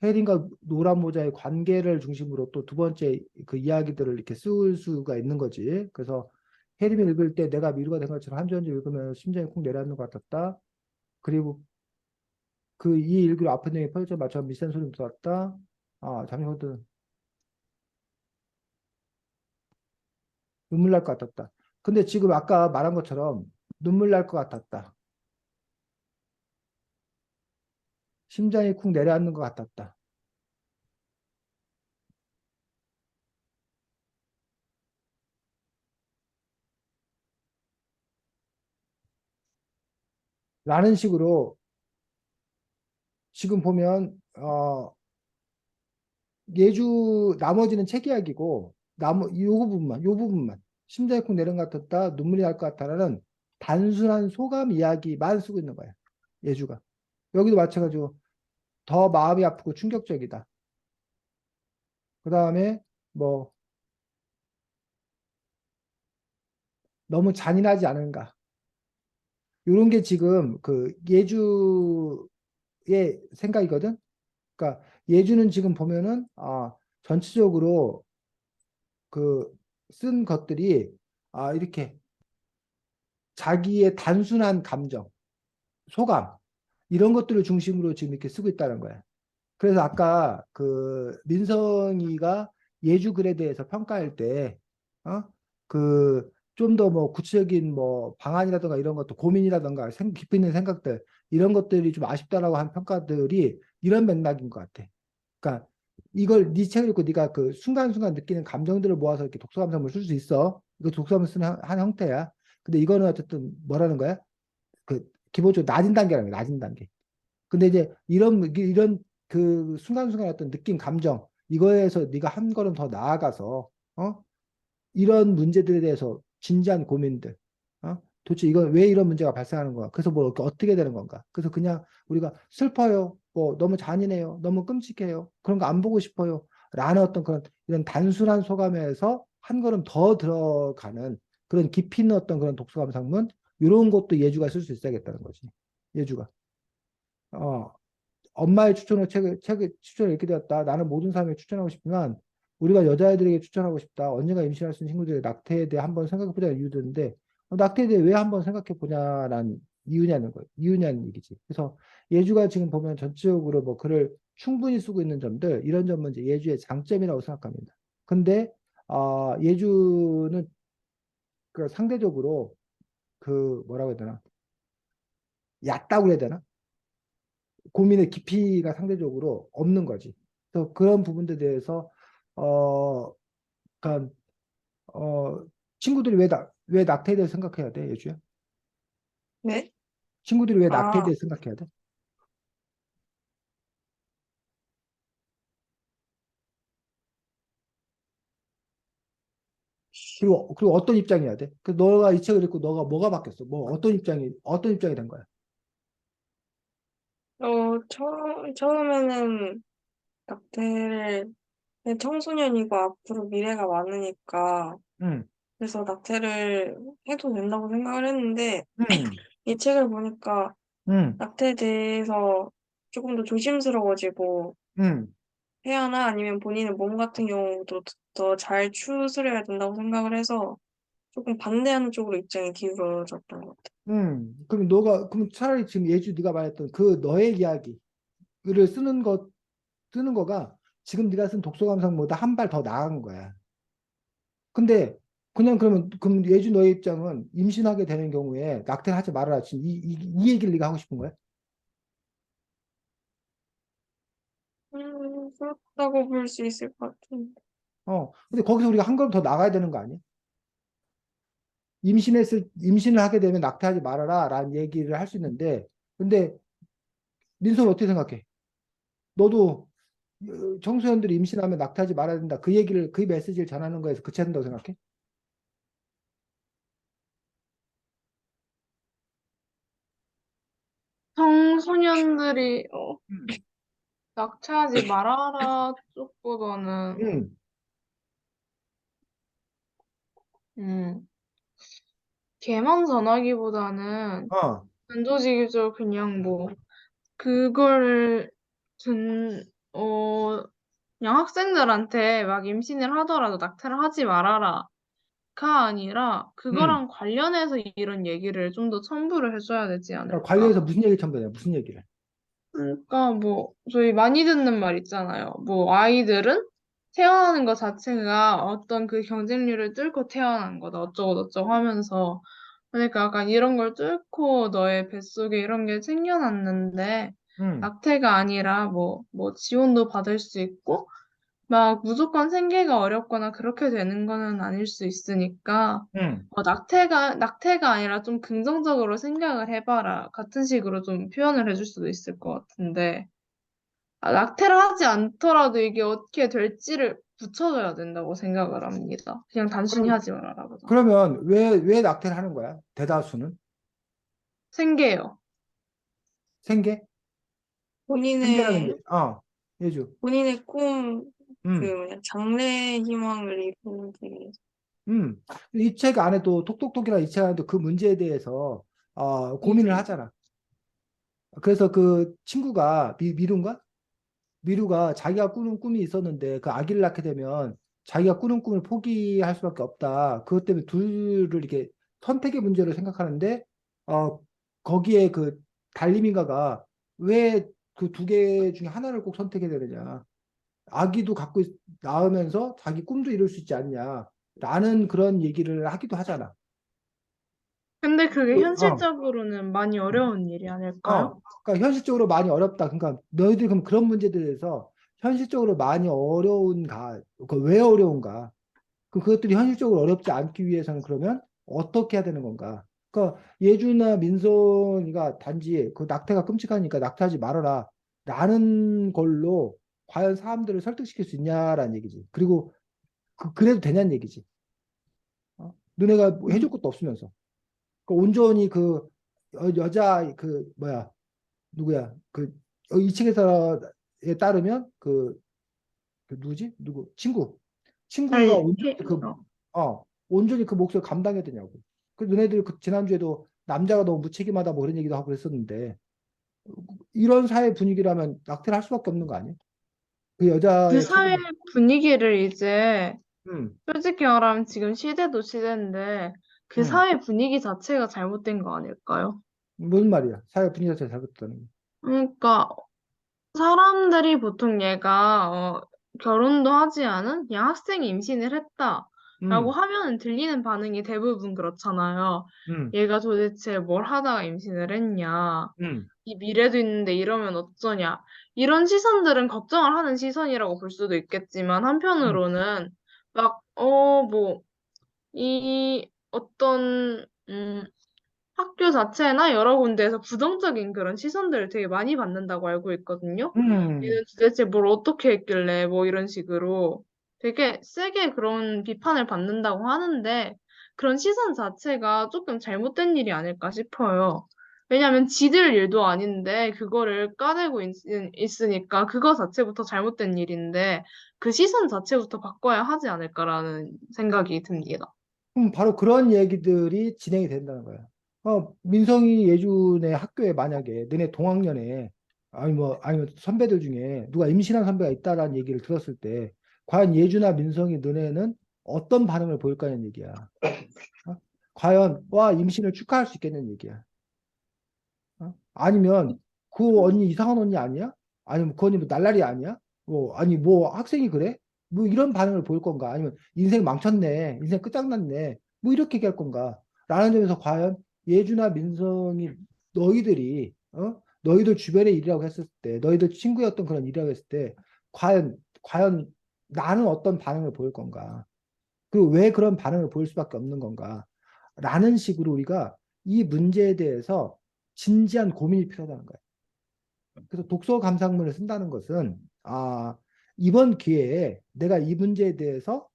혜린과 노란 모자의 관계를 중심으로 또 두 번째 그 이야기들을 이렇게 쓸 수가 있는 거지. 그래서 혜린이 읽을 때 내가 미루가 된 것처럼 한 줄 한 줄 읽으면 심장이 쿵 내려앉는 것 같았다. 그리고 그 이 일기로 아픈 영이 펼쳐 맞춰 미센 소리 들었다. 잠시만요. 눈물 날 것 같았다. 근데 지금 아까 말한 것처럼 눈물 날 것 같았다. 심장이 쿵 내려앉는 것 같았다. 라는 식으로 지금 보면 예주 나머지는 책 이야기고 요 부분만 심장이 쿵 내려앉는 것 같았다. 눈물이 날 것 같다라는 단순한 소감 이야기만 쓰고 있는 거야. 예주가. 여기도 마찬가지고 더 마음이 아프고 충격적이다. 그 다음에 뭐 너무 잔인하지 않은가. 이런 게 지금 그 예주의 생각이거든. 그러니까 예주는 지금 보면은 전체적으로 그 쓴 것들이 이렇게 자기의 단순한 감정, 소감 이런 것들을 중심으로 지금 이렇게 쓰고 있다는 거야. 그래서 아까 그 민성이가 예주 글에 대해서 평가할 때, 어? 그 좀 더 뭐 구체적인 뭐 방안이라든가 이런 것도 고민이라든가 깊이 있는 생각들 이런 것들이 좀 아쉽다라고 한 평가들이 이런 맥락인 것 같아. 그러니까 이걸 네 책을 읽고 네가 그 순간순간 느끼는 감정들을 모아서 이렇게 독서 감상문을 쓸 수 있어. 이거 독서 감상 쓰는 한 형태야. 근데 이거는 어쨌든 뭐라는 거야? 그 기본적으로 낮은 단계라는 거야. 낮은 단계. 근데 이제 이런 그 순간순간 어떤 느낌, 감정 이거에서 네가 한 걸음 더 나아가서 이런 문제들에 대해서 진지한 고민들, 도대체 이건 왜 이런 문제가 발생하는 거야? 그래서 뭐 이렇게 어떻게 되는 건가? 그래서 그냥 우리가 슬퍼요, 뭐 너무 잔인해요, 너무 끔찍해요, 그런 거 안 보고 싶어요, 라는 어떤 그런 이런 단순한 소감에서 한 걸음 더 들어가는 그런 깊이 있는 어떤 그런 독서 감상문 이런 것도 예주가 쓸 수 있어야겠다는 거지. 예주가. 어, 엄마의 추천으로 책을 추천을 읽게 되었다. 나는 모든 사람에게 추천하고 싶지만 우리가 여자아이들에게 추천하고 싶다. 언젠가 임신할 수 있는 친구들의 낙태에 대해 한번 생각해 보자는 이유들인데 낙태에 대해 왜 한번 생각해 보냐라는 이유냐는 거예요. 이유냐는 얘기지. 그래서 예주가 지금 보면 전체적으로 뭐 글을 충분히 쓰고 있는 점들 이런 점은 이제 예주의 장점이라고 생각합니다. 근데 예주는 그 상대적으로 그 뭐라고 해야 되나 얕다고 해야 되나 고민의 깊이가 상대적으로 없는 거지. 그래서 그런 부분들에 대해서 어, 그러니까 친구들이 왜 낙태에 대해서 생각해야 돼, 예주야? 네? 친구들이 왜 낙태에 아, 대해서 생각해야 돼? 그리고 어떤 입장이어야 돼? 그 너가 이 책을 읽고 너가 뭐가 바뀌었어? 뭐 어떤 입장이 된 거야? 처음에는 낙태를, 청소년이고 앞으로 미래가 많으니까, 응, 그래서 낙태를 해도 된다고 생각을 했는데, 응, 이 책을 보니까 응, 낙태에 대해서 조금 더 조심스러워지고, 응. 해야 하나 아니면 본인의 몸 같은 경우도 더 잘 추스려야 된다고 생각을 해서 조금 반대하는 쪽으로 입장이 기울어졌던 것 같아요. 그럼 차라리 지금 예주 네가 말했던 그 너의 이야기를 쓰는 거가 지금 네가 쓴 독서감상보다 한 발 더 나은 거야. 근데 그냥 그럼 예주 너의 입장은 임신하게 되는 경우에 낙태를 하지 말아라. 지금 이 얘기를 네가 하고 싶은 거야? 그렇다고 볼 수 있을 것 같은데. 근데 거기서 우리가 한 걸음 더 나가야 되는 거 아니야? 임신을 하게 되면 낙태하지 말아라 라는 얘기를 할 수 있는데 근데 민서는 어떻게 생각해? 너도 청소년들이 임신하면 낙태하지 말아야 된다. 그 메시지를 전하는 거에서 그치한다고 생각해? 청소년들이 음. 낙태하지 말아라 쪽보다는 음. 음, 걔만 전하기보다는 어. 단도직입적으로 그냥 뭐 그거를 든 그냥 학생들한테 막 임신을 하더라도 낙태를 하지 말아라가 아니라 음. 그거랑 관련해서 이런 얘기를 좀 더 첨부를 해줘야 되지 그러니까 않을까. 관련해서 무슨 얘기 첨부냐? 무슨 얘기를? 그러니까 뭐 저희 많이 듣는 말 있잖아요. 뭐 아이들은 태어나는 것 자체가 어떤 그 경쟁률을 뚫고 태어난 거다 어쩌고 저쩌고 하면서 그러니까 약간 이런 걸 뚫고 너의 뱃속에 이런 게 생겨났는데 음. 낙태가 아니라 뭐 지원도 받을 수 있고 막 무조건 생계가 어렵거나 그렇게 되는 거는 아닐 수 있으니까 음. 낙태가 아니라 좀 긍정적으로 생각을 해봐라 같은 식으로 좀 표현을 해줄 수도 있을 것 같은데 낙태를 하지 않더라도 이게 어떻게 될지를 붙여줘야 된다고 생각을 합니다. 그냥 단순히 그럼 하지 말아라보다. 그러면 왜 낙태를 하는 거야? 대다수는 생계요. 생계? 본인의 한계라는 게, 예주. 본인의 꿈, 음, 장래 희망을 이루기 위해서. 음. 이 책 안에도, 톡톡톡이라는 이 책 안에도 그 문제에 대해서, 고민을 하잖아. 그래서 그 친구가, 미루인가? 미루가 자기가 꾸는 꿈이 있었는데 그 아기를 낳게 되면 자기가 꾸는 꿈을 포기할 수밖에 없다. 그것 때문에 둘을 이렇게 선택의 문제로 생각하는데 어 거기에 그 달림인가가 왜 그 두 개 중에 하나를 꼭 선택해야 되느냐. 아기도 낳으면서 자기 꿈도 이룰 수 있지 않냐. 라는 그런 얘기를 하기도 하잖아. 근데 그게 어. 현실적으로는 많이 어려운 일이 아닐까요? 그러니까 현실적으로 많이 어렵다. 그러니까 너희들이 그럼 그런 문제들에서 현실적으로 많이 어려운가? 왜 어려운가? 그것들이 현실적으로 어렵지 않기 위해서는 그러면 어떻게 해야 되는 건가? 그러니까 예주나 민선이가 단지 그 낙태가 끔찍하니까 낙태하지 말아라. 라는 걸로 과연 사람들을 설득시킬 수 있냐라는 얘기지. 그리고 그래도 되냐는 얘기지. 너네가 뭐 해줄 음. 것도 없으면서. 온전히 그 여자 그 뭐야 누구야? 이 책에서에 따르면 그 누구지? 누구? 친구가 어. 온전히 그 몫을 감당해야 되냐고. 그 너네들 그 지난주에도 남자가 너무 무책임하다 뭐 그런 얘기도 하고 그랬었는데 이런 사회 분위기라면 낙태를 할 수밖에 없는 거 아니야? 그 그 여자의 사회 책임. 분위기를 이제 음, 솔직히 말하면 지금 시대도 시대인데 그 음. 사회 분위기 자체가 잘못된 거 아닐까요? 무슨 말이야? 사회 분위기가 잘 잘못됐다는 거. 그러니까 사람들이 보통 얘가 결혼도 하지 않은 여학생이 임신을 했다라고 음, 하면 들리는 반응이 대부분 그렇잖아요. 음, 얘가 도대체 뭘 하다가 임신을 했냐. 음, 이 미래도 있는데 이러면 어쩌냐. 이런 시선들은 걱정을 하는 시선이라고 볼 수도 있겠지만 음, 한편으로는 막, 뭐, 이 어떤, 학교 자체나 여러 군데에서 부정적인 그런 시선들을 되게 많이 받는다고 알고 있거든요. 음, 얘는 도대체 뭘 어떻게 했길래 뭐 이런 식으로 되게 세게 그런 비판을 받는다고 하는데 그런 시선 자체가 조금 잘못된 일이 아닐까 싶어요. 왜냐하면 지들 일도 아닌데 그거를 까내고 있으니까 그거 자체부터 잘못된 일인데 그 시선 자체부터 바꿔야 하지 않을까라는 생각이 듭니다. 바로 그런 얘기들이 진행이 된다는 거야. 민성이 예준의 학교에 만약에 너네 동학년에 아니면 선배들 중에 누가 임신한 선배가 있다라는 얘기를 들었을 때 과연 예준아 민성이 너네는 어떤 반응을 보일 거냐는 얘기야. 어? 과연 와 임신을 축하할 수 있겠냐는 얘기야. 아니면 그 언니 이상한 언니 아니야? 아니면 그 언니 뭐 날라리 아니야? 아니 뭐 학생이 그래? 뭐 이런 반응을 보일 건가? 아니면 인생 망쳤네, 인생 끝장났네, 뭐 이렇게 얘기할 건가? 라는 점에서 과연 예주나 민성이 너희들 주변의 일이라고 했을 때, 너희들 친구였던 그런 일이라고 했을 때, 과연 나는 어떤 반응을 보일 건가? 그리고 왜 그런 반응을 보일 수밖에 없는 건가? 라는 식으로 우리가 이 문제에 대해서 진지한 고민이 필요하다는 거예요. 그래서 독서 감상문을 쓴다는 것은 이번 기회에 내가 이 문제에 대해서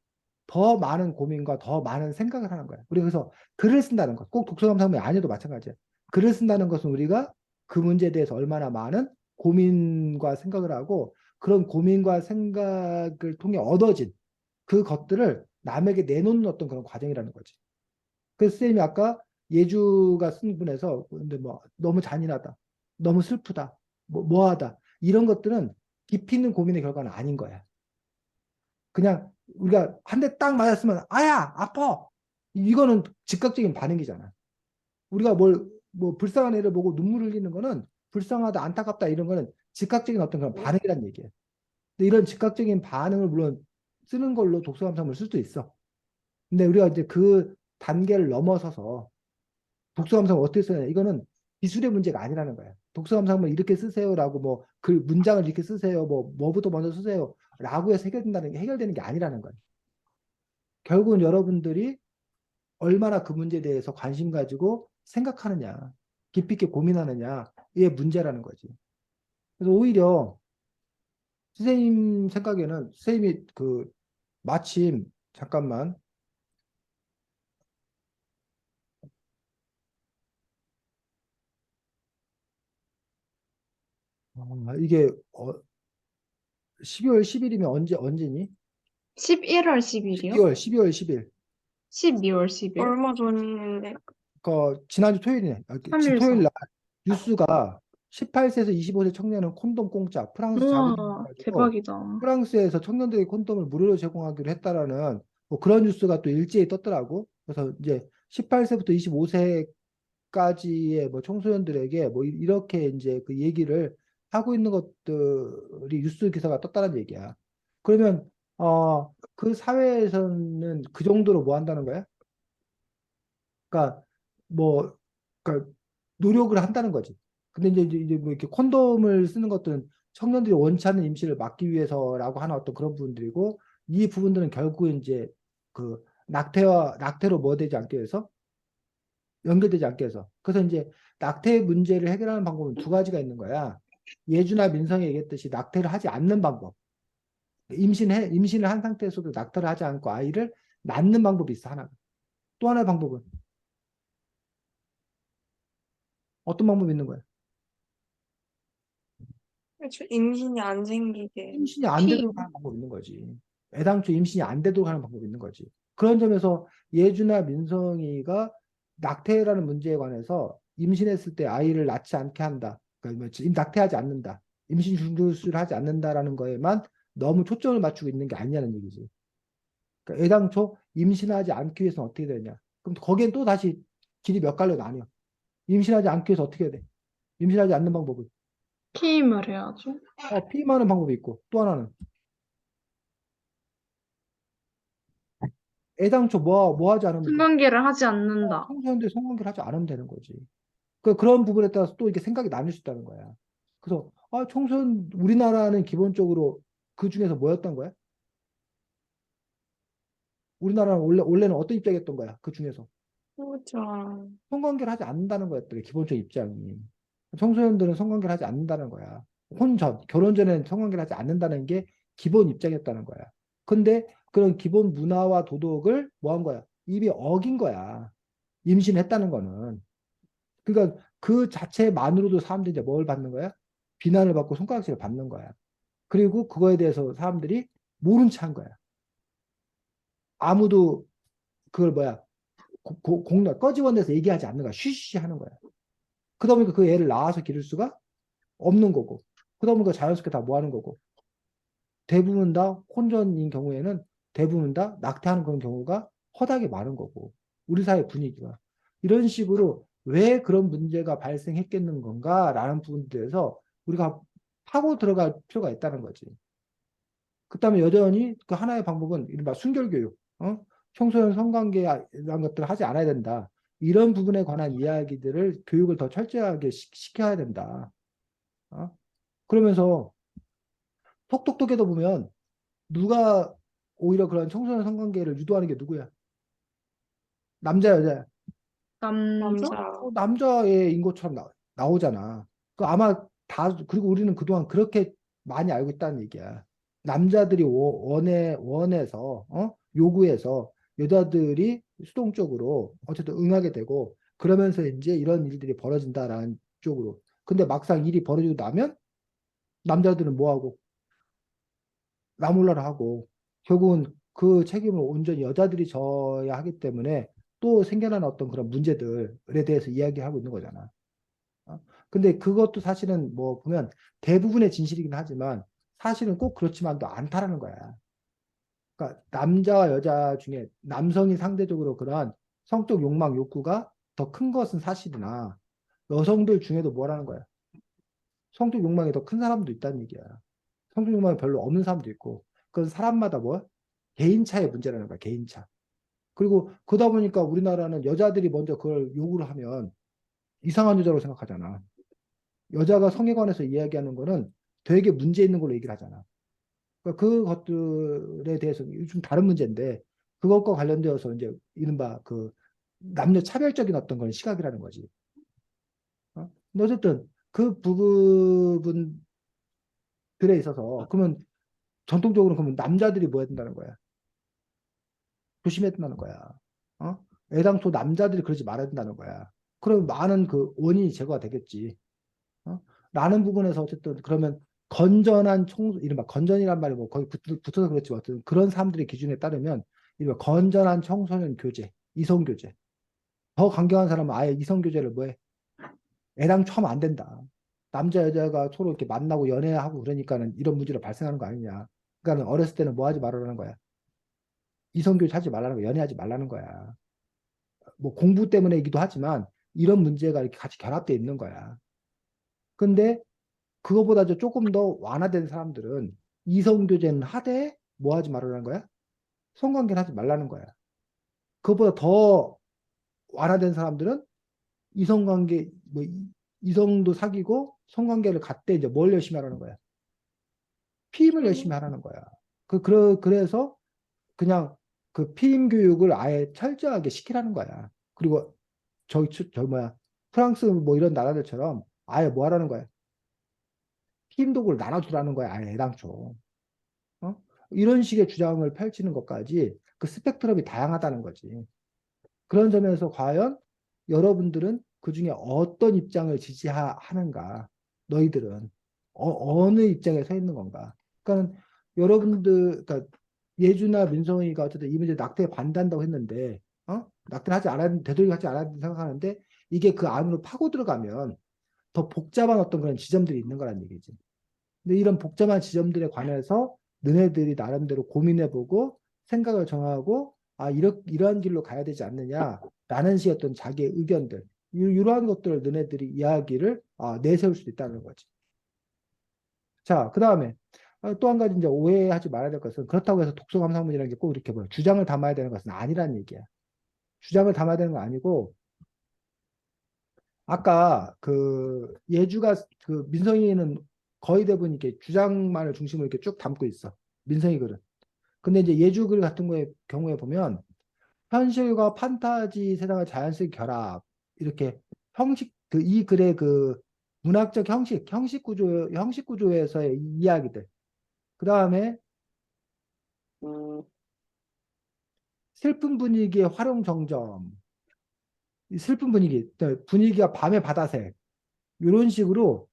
더 많은 고민과 더 많은 생각을 하는 거야. 우리가 그래서 글을 쓴다는 것, 꼭 독서 감상문이 아니어도 마찬가지야. 글을 쓴다는 것은 우리가 그 문제에 대해서 얼마나 많은 고민과 생각을 하고 그런 고민과 생각을 통해 얻어진 그 것들을 남에게 내놓는 어떤 그런 과정이라는 거지. 그래서 쌤이 아까 예주가 쓴 분에서 근데 뭐 너무 잔인하다, 너무 슬프다, 뭐하다 이런 것들은 깊이 있는 고민의 결과는 아닌 거야. 그냥 우리가 한 대 딱 맞았으면 아야 아파 이거는 즉각적인 반응이잖아. 우리가 뭐 불쌍한 애를 보고 눈물 흘리는 거는 불쌍하다 안타깝다 이런 거는 즉각적인 어떤 그런 반응이란 얘기야. 근데 이런 즉각적인 반응을 물론 쓰는 걸로 독서 감상을 쓸 수도 있어. 근데 우리가 이제 그 단계를 넘어서서 독서 감상을 어떻게 쓰냐 이거는 기술의 문제가 아니라는 거야. 독서 감상을 이렇게 쓰세요라고 뭐 그 문장을 이렇게 쓰세요 뭐부터 먼저 쓰세요라고 해서 해결되는 게 아니라는 거야. 결국은 여러분들이 얼마나 그 문제에 대해서 관심 가지고 생각하느냐 깊이 있게 고민하느냐의 문제라는 거지. 그래서 오히려 선생님 생각에는 선생님이 마침 잠깐만 이게 12월 10일이면 언제니? 11월 10일이요? 12월 10일. 12월 10일? 얼마 전인데. 지난주 토요일이네. 3일 토요일 전. 날 뉴스가 18세에서 25세 청년은 콘돔 공짜. 프랑스 자금을 우와, 가지고 대박이다. 프랑스에서 청년들에게 콘돔을 무료로 제공하기로 했다라는 뭐 그런 뉴스가 또 일제히 떴더라고. 그래서 이제 18세부터 25세까지의 뭐 청소년들에게 뭐 이렇게 이제 그 얘기를 하고 있는 것들이 뉴스 기사가 떴다는 얘기야. 그러면 그 사회에서는 그 정도로 뭐 한다는 거야? 그러니까 뭐 그러니까 노력을 한다는 거지. 근데 이제 뭐 이렇게 콘돔을 쓰는 것들은 청년들이 원치 않는 임신을 막기 위해서라고 하는 어떤 그런 부분들이고 이 부분들은 결국 이제 그 낙태로 뭐 되지 않게 해서 연결되지 않게 해서 그래서 이제 낙태 문제를 해결하는 방법은 두 가지가 있는 거야. 예주나 민성이 얘기했듯이 낙태를 하지 않는 방법. 임신을 한 상태에서도 낙태를 하지 않고 아이를 낳는 방법이 있어 하나. 또 하나의 방법은 어떤 방법이 있는 거야? 그렇죠. 임신이 안 생기게. 임신이 안 피, 되도록 하는 방법이 있는 거지. 애당초 임신이 안 되도록 하는 방법이 있는 거지. 그런 점에서 예주나 민성이가 낙태라는 문제에 관해서 임신했을 때 아이를 낳지 않게 한다. 그러니까 낙태하지 않는다. 임신 중도수를 하지 않는다라는 거에만 너무 초점을 맞추고 있는 게 아니냐는 얘기지. 그러니까 애당초 임신하지 않기 위해서는 어떻게 되냐. 그럼 거기엔 또 다시 길이 몇 갈로 나뉘어. 임신하지 않기 위해서 어떻게 해야 돼? 임신하지 않는 방법은 피임을 해야죠. 피임하는 방법이 있고 또 하나는 애당초 뭐 하지 않으면 돼. 성관계를 하지 않는다. 청소년들이 성관계를 하지 않으면 되는 거지. 그런 부분에 따라서 또 이게 생각이 나뉠 수 있다는 거야. 그래서 청소년 우리나라는 기본적으로 그 중에서 뭐였던 거야? 우리나라는 원래는 어떤 입장이었던 거야? 그 중에서 그렇죠. 성관계를 하지 않는다는 거였더래. 기본적 입장이. 청소년들은 성관계를 하지 않는다는 거야. 결혼 전에는 성관계를 하지 않는다는 게 기본 입장이었다는 거야. 근데 그런 기본 문화와 도덕을 뭐 한 거야? 이미 어긴 거야. 임신했다는 거는. 그러니까 그 자체만으로도 사람들이 이제 뭘 받는 거야? 비난을 받고 손가락질을 받는 거야. 그리고 그거에 대해서 사람들이 모른 체 한 거야. 아무도 그걸 꺼지원해서 얘기하지 않는 거야. 쉬쉬 하는 거야. 그러다 보니까 그 애를 낳아서 기를 수가 없는 거고. 그러다 보니까 자연스럽게 다 뭐 하는 거고. 대부분 다 혼전인 경우에는 대부분 다 낙태하는 그런 경우가 허다하게 많은 거고. 우리 사회 분위기가. 이런 식으로 왜 그런 문제가 발생했겠는 건가라는 부분들에서 우리가 파고 들어갈 필요가 있다는 거지. 그다음에 여전히 그 하나의 방법은 이른바 순결교육, 청소년 성관계 이런 것들을 하지 않아야 된다. 이런 부분에 관한 이야기들을 교육을 더 철저하게 시켜야 된다. 어? 그러면서 톡톡톡에도 보면 누가 오히려 그런 청소년 성관계를 유도하는 게 누구야? 남자, 여자야. 남자? 남자. 남자애인 것처럼 나오잖아. 아마 그리고 우리는 그동안 그렇게 많이 알고 있다는 얘기야. 남자들이 원해서, 요구해서 여자들이 수동적으로 어쨌든 응하게 되고, 그러면서 이제 이런 일들이 벌어진다라는 쪽으로. 근데 막상 일이 벌어지고 나면 남자들은 뭐하고? 나 몰라라 하고, 결국은 그 책임을 온전히 여자들이 져야 하기 때문에 또 생겨나는 어떤 그런 문제들에 대해서 이야기하고 있는 거잖아. 어? 근데 그것도 사실은 뭐 보면 대부분의 진실이긴 하지만 사실은 꼭 그렇지만도 않다라는 거야. 그러니까 남자와 여자 중에 남성이 상대적으로 그러한 성적 욕망, 욕구가 더 큰 것은 사실이나 여성들 중에도 뭐라는 거야. 성적 욕망이 더 큰 사람도 있다는 얘기야. 성적 욕망이 별로 없는 사람도 있고. 그건 사람마다 개인차의 문제라는 거야, 개인차. 그리고 그러다 보니까 우리나라는 여자들이 먼저 그걸 요구를 하면 이상한 여자로 생각하잖아. 여자가 성에 관해서 이야기하는 거는 되게 문제 있는 걸로 얘기를 하잖아. 그러니까 그것들에 대해서 좀 다른 문제인데 그것과 관련되어서 이제 이른바 그 남녀 차별적인 어떤 그런 시각이라는 거지. 근데 어쨌든 그 부분들에 있어서 그러면 전통적으로 그러면 남자들이 뭐 해야 된다는 거야? 조심해야 된다는 거야. 애당초 남자들이 그러지 말아야 된다는 거야. 그럼 많은 그 원인이 제거가 되겠지. 라는 부분에서 어쨌든 그러면 건전한 청소, 이른바 건전이란 말이 뭐 거의 붙어서 그렇지만 어쨌든 그런 사람들의 기준에 따르면 이른바 건전한 청소년 교제, 이성 교제. 더 강경한 사람은 아예 이성 교제를 뭐해? 애당초 하면 안 된다. 남자 여자가 서로 이렇게 만나고 연애하고 그러니까는 이런 문제가 발생하는 거 아니냐. 그러니까 어렸을 때는 뭐 하지 말라는 거야. 이성 교제 하지 말라는 거야. 연애하지 말라는 거야. 뭐 공부 때문에이기도 하지만 이런 문제가 이렇게 같이 결합되어 있는 거야. 근데 그거보다 조금 더 완화된 사람들은 이성교제는 하되 뭐 하지 말라는 거야? 성관계를 하지 말라는 거야. 그거보다 더 완화된 사람들은 이성관계, 뭐 이성도 사귀고 성관계를 갖되 이제 뭘 열심히 하라는 거야? 피임을 열심히 하라는 거야. 그래서 그냥 그 피임 교육을 아예 철저하게 시키라는 거야. 그리고 저 뭐야, 프랑스 뭐 이런 나라들처럼 아예 뭐 하라는 거야? 피임 도구를 나눠주라는 거야. 아예 애당초. 어? 이런 식의 주장을 펼치는 것까지 그 스펙트럼이 다양하다는 거지. 그런 점에서 과연 여러분들은 그 중에 어떤 입장을 지지하는가? 너희들은 어느 입장에 서 있는 건가? 그러니까 여러분들, 그러니까 예주나 민성이가 어쨌든 이 문제 낙태에 반대한다고 했는데, 낙태를 하지 않아야 되도록 하지 않아야 된다고 생각하는데 이게 그 안으로 파고 들어가면 더 복잡한 어떤 그런 지점들이 있는 거란 얘기지. 근데 이런 복잡한 지점들에 관해서 너네들이 나름대로 고민해보고 생각을 정하고 이러한 길로 가야 되지 않느냐라는 식의 어떤 자기의 의견들 이러한 것들을 너네들이 이야기를 내세울 수 있다는 거지. 자, 그 다음에 또 한 가지 이제 오해하지 말아야 될 것은 그렇다고 해서 독서감상문이라는 게 꼭 이렇게 뭐 주장을 담아야 되는 것은 아니라는 얘기야. 주장을 담아야 되는 거 아니고 아까 그 예주가 그 민성이는 거의 대부분 이렇게 주장만을 중심으로 이렇게 쭉 담고 있어. 민성이 글은. 근데 이제 예주 글 같은 경우에 보면 현실과 판타지 세상의 자연스러운 결합 이렇게 형식 그 이 글의 그 문학적 형식 구조에서의 이야기들. 그 다음에 슬픈 분위기의 활용 정점. 이 슬픈 분위기가 밤의 바다색. 이런 식으로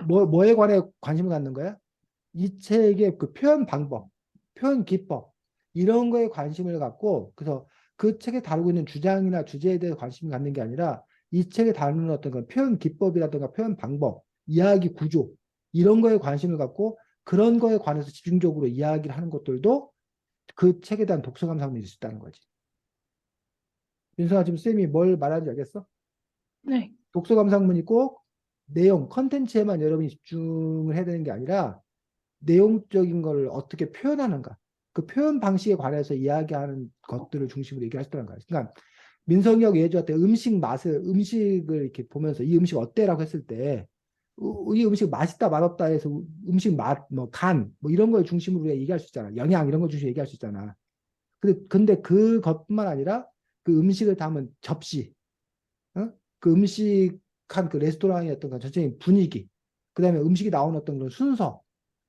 뭐에 관해 관심을 갖는 거야? 이 책의 그 표현 방법, 표현 기법 이런 거에 관심을 갖고 그래서 그 책에 다루고 있는 주장이나 주제에 대해 관심을 갖는 게 아니라 이 책에 다루는 어떤 그 표현 기법이라든가 표현 방법, 이야기 구조 이런 거에 관심을 갖고 그런 거에 관해서 집중적으로 이야기를 하는 것들도 그 책에 대한 독서 감상이 있을 수 있다는 거지. 윤성아 지금 쌤이 뭘 말하는지 알겠어? 네. 독서 감상문이 꼭 내용, 컨텐츠에만 여러분이 집중을 해야 되는 게 아니라 내용적인 걸 어떻게 표현하는가. 그 표현 방식에 관해서 이야기하는 것들을 중심으로 얘기하시더란 거예요. 그러니까 민성이하고 예주한테 음식을 이렇게 보면서 이 음식 어때라고 했을 때, 이 음식 맛있다, 맛없다 해서 음식 맛, 뭐, 간, 뭐 이런 걸 중심으로 우리가 얘기할 수 있잖아. 영양 이런 걸 중심으로 얘기할 수 있잖아. 근데 그것뿐만 아니라 그 음식을 담은 접시, 그 음식한 그 레스토랑의 어떤 그 전체적인 분위기, 그 다음에 음식이 나오는 어떤 그런 순서,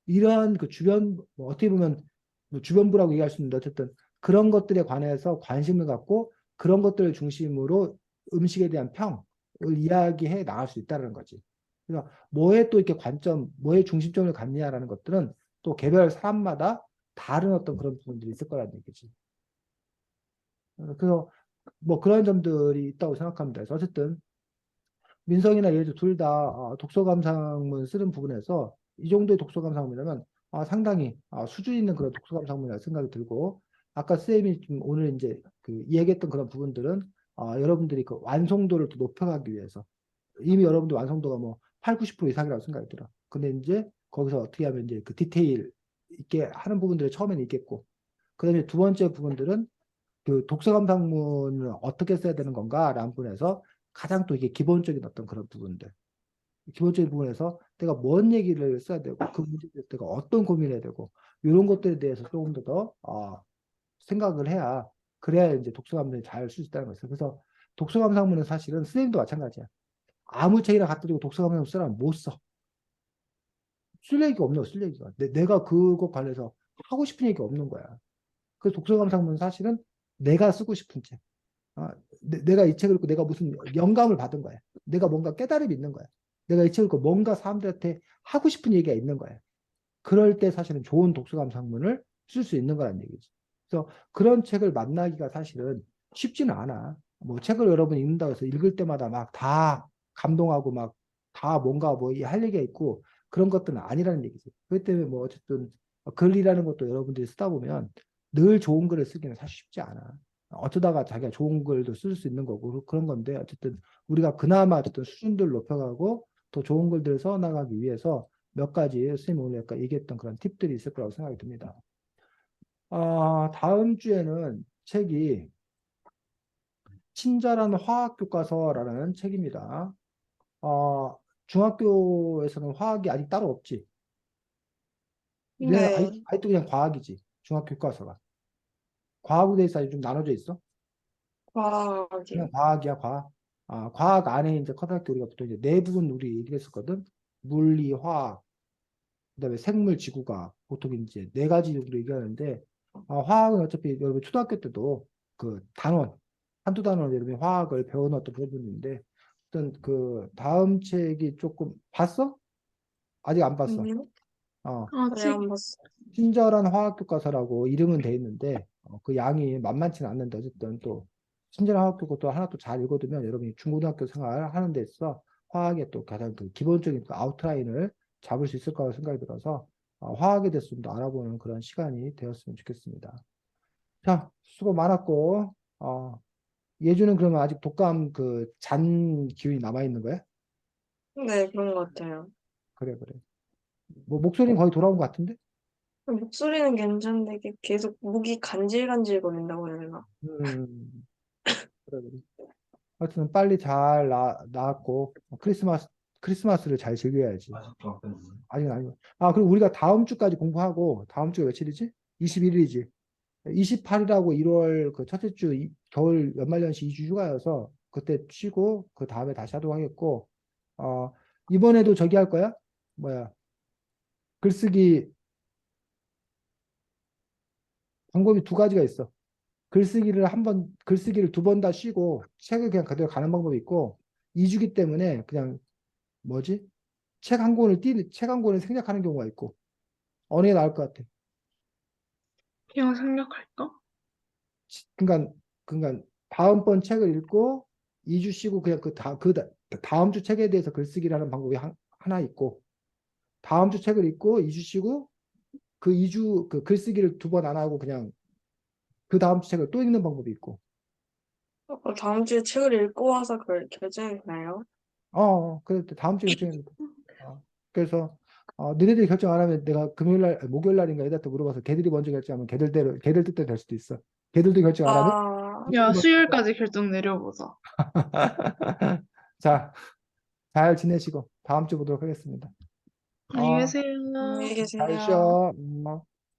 이러한 그 주변, 뭐 어떻게 보면 뭐 주변부라고 얘기할 수 있는데 어쨌든 그런 것들에 관해서 관심을 갖고 그런 것들을 중심으로 음식에 대한 평을 이야기해 나갈 수 있다는 거지. 그래서 뭐에 또 이렇게 뭐에 중심점을 갖느냐라는 것들은 또 개별 사람마다 다른 어떤 그런 부분들이 있을 거라는 얘기지. 그래서 뭐 그런 점들이 있다고 생각합니다. 그래서 어쨌든 민성이나 예주 둘 다 독서 감상문 쓰는 부분에서 이 정도의 독서 감상문이라면 상당히 수준 있는 그런 독서 감상문이라는 생각이 들고 아까 쌤이 좀 오늘 이제 그 이야기했던 그런 부분들은 여러분들이 그 완성도를 또 높여가기 위해서 이미 여러분들 완성도가 뭐 8, 90% 이상이라고 생각이 들어. 근데 이제 거기서 어떻게 하면 이제 그 디테일 있게 하는 부분들이 처음에는 있겠고 그다음에 두 번째 부분들은 그 독서 감상문을 어떻게 써야 되는 건가라는 부분에서 가장 또 이게 기본적인 어떤 그런 부분들, 기본적인 부분에서 내가 뭔 얘기를 써야 되고 그 문제에 대해서 내가 어떤 고민을 해야 되고 이런 것들에 대해서 조금 더 생각을 해야 그래야 이제 독서 감상을 잘 쓸 수 있다는 거죠. 그래서 독서 감상문은 사실은 선생님도 마찬가지야. 아무 책이나 갖다 주고 독서 감상문 쓰라면 못 써. 쓸 얘기가 없는 거야, 쓸 얘기가. 내가 그것 관해서 하고 싶은 얘기가 없는 거야. 그래서 독서 감상문은 사실은 내가 쓰고 싶은 책. 내가 이 책을 읽고 내가 무슨 영감을 받은 거야. 내가 뭔가 깨달음이 있는 거야. 내가 이 책을 읽고 뭔가 사람들한테 하고 싶은 얘기가 있는 거예요. 그럴 때 사실은 좋은 독서감 상문을 쓸 수 있는 거란 얘기지. 그래서 그런 책을 만나기가 사실은 쉽지는 않아. 뭐 책을 여러분 읽는다고 해서 읽을 때마다 막 다 감동하고 막 다 뭔가 뭐 할 얘기가 있고 그런 것들은 아니라는 얘기지. 그렇기 때문에 뭐 어쨌든 글이라는 것도 여러분들이 쓰다 보면 늘 좋은 글을 쓰기는 사실 쉽지 않아. 어쩌다가 자기가 좋은 글도 쓸 수 있는 거고 그런 건데 어쨌든 우리가 그나마 어쨌든 수준들을 높여가고 더 좋은 글들을 써나가기 위해서 몇 가지 선생님 오늘 아까 얘기했던 그런 팁들이 있을 거라고 생각이 듭니다. 다음 주에는 책이 친절한 화학 교과서라는 책입니다. 중학교에서는 화학이 아직 따로 없지. 그냥 네, 아직도 그냥 과학이지. 중학교 교과서가. 과학으로 돼 있어? 아직 좀 나눠져 있어? 그냥 과학이요. 과학이야, 과학. 과학 안에 이제 초등학교 우리가 보통 이제 네 부분 우리 얘기했었거든. 물리, 화학, 그다음에 생물, 지구과학. 보통 이제 네 가지 우리 얘기하는데, 화학은 어차피 여러분 초등학교 때도 그 단원, 한두 단원 여러분이 화학을 배워놨던 부분인데, 어떤 그 다음 책이 조금 봤어? 아직 안 봤어. 아니요? 어, 네, 책, 안 봤어요. 친절한 화학 교과서라고 이름은 돼 있는데 그 양이 만만치는 않는데 어쨌든 또 친절한 화학 교과서 하나 또 잘 읽어두면 여러분이 중고등학교 생활 하는 데 있어 화학의 또 가장 그 기본적인 그 아웃라인을 잡을 수 있을 거라고 생각이 들어서 화학에 대해서 좀 더 알아보는 그런 시간이 되었으면 좋겠습니다. 자, 수고 많았고 예주는 그러면 아직 독감 그 잔 기운이 남아 있는 거야? 네, 그런 것 같아요. 그래 그래. 뭐 목소리는 거의 돌아온 것 같은데? 목소리는 괜찮은데 이게 계속 목이 간질간질 거린다고 해야 되나? 음, 그래 그래. 하여튼 빨리 잘 나았고 크리스마스를 잘 즐겨야지. 아직은 아니고. 그리고 우리가 다음 주까지 공부하고 다음 주가 며칠이지? 21일이지. 28일하고 1월 그 첫째 주 겨울 연말연시 2주 휴가여서 그때 쉬고 그 다음에 다시 하도록 하겠고 어 이번에도 저기 할 거야? 뭐야? 글쓰기 방법이 두 가지가 있어. 글쓰기를 두 번 다 쉬고 책을 그냥 그대로 가는 방법이 있고 2주기 때문에 그냥 뭐지? 책 한 권을 생략하는 경우가 있고, 어느 게 나을 것 같아? 그냥 생략할까? 그러니까, 다음번 책을 읽고, 2주 쉬고, 그냥 다음 주 책에 대해서 글쓰기를 하는 방법이 하나 있고, 다음 주 책을 읽고, 2주 쉬고, 그 2주, 그 글쓰기를 두 번 안 하고, 그냥 그 다음 주 책을 또 읽는 방법이 있고, 다음 주에 책을 읽고 와서 그걸 결정이 되나요? 그래, 다음 주에 결정해. 그래서, 너네들이 결정 안 하면 내가 목요일 날인가 애들한테 물어봐서 걔들이 먼저 결정하면 걔들 뜻대로 될 수도 있어. 걔들도 결정 안 하면 아, 야, 수요일까지 결정 내려보자. 자, 잘 지내시고 다음 주 보도록 하겠습니다. 안녕히 어, 계세요. 안녕히 잘 계세요. 쉬어.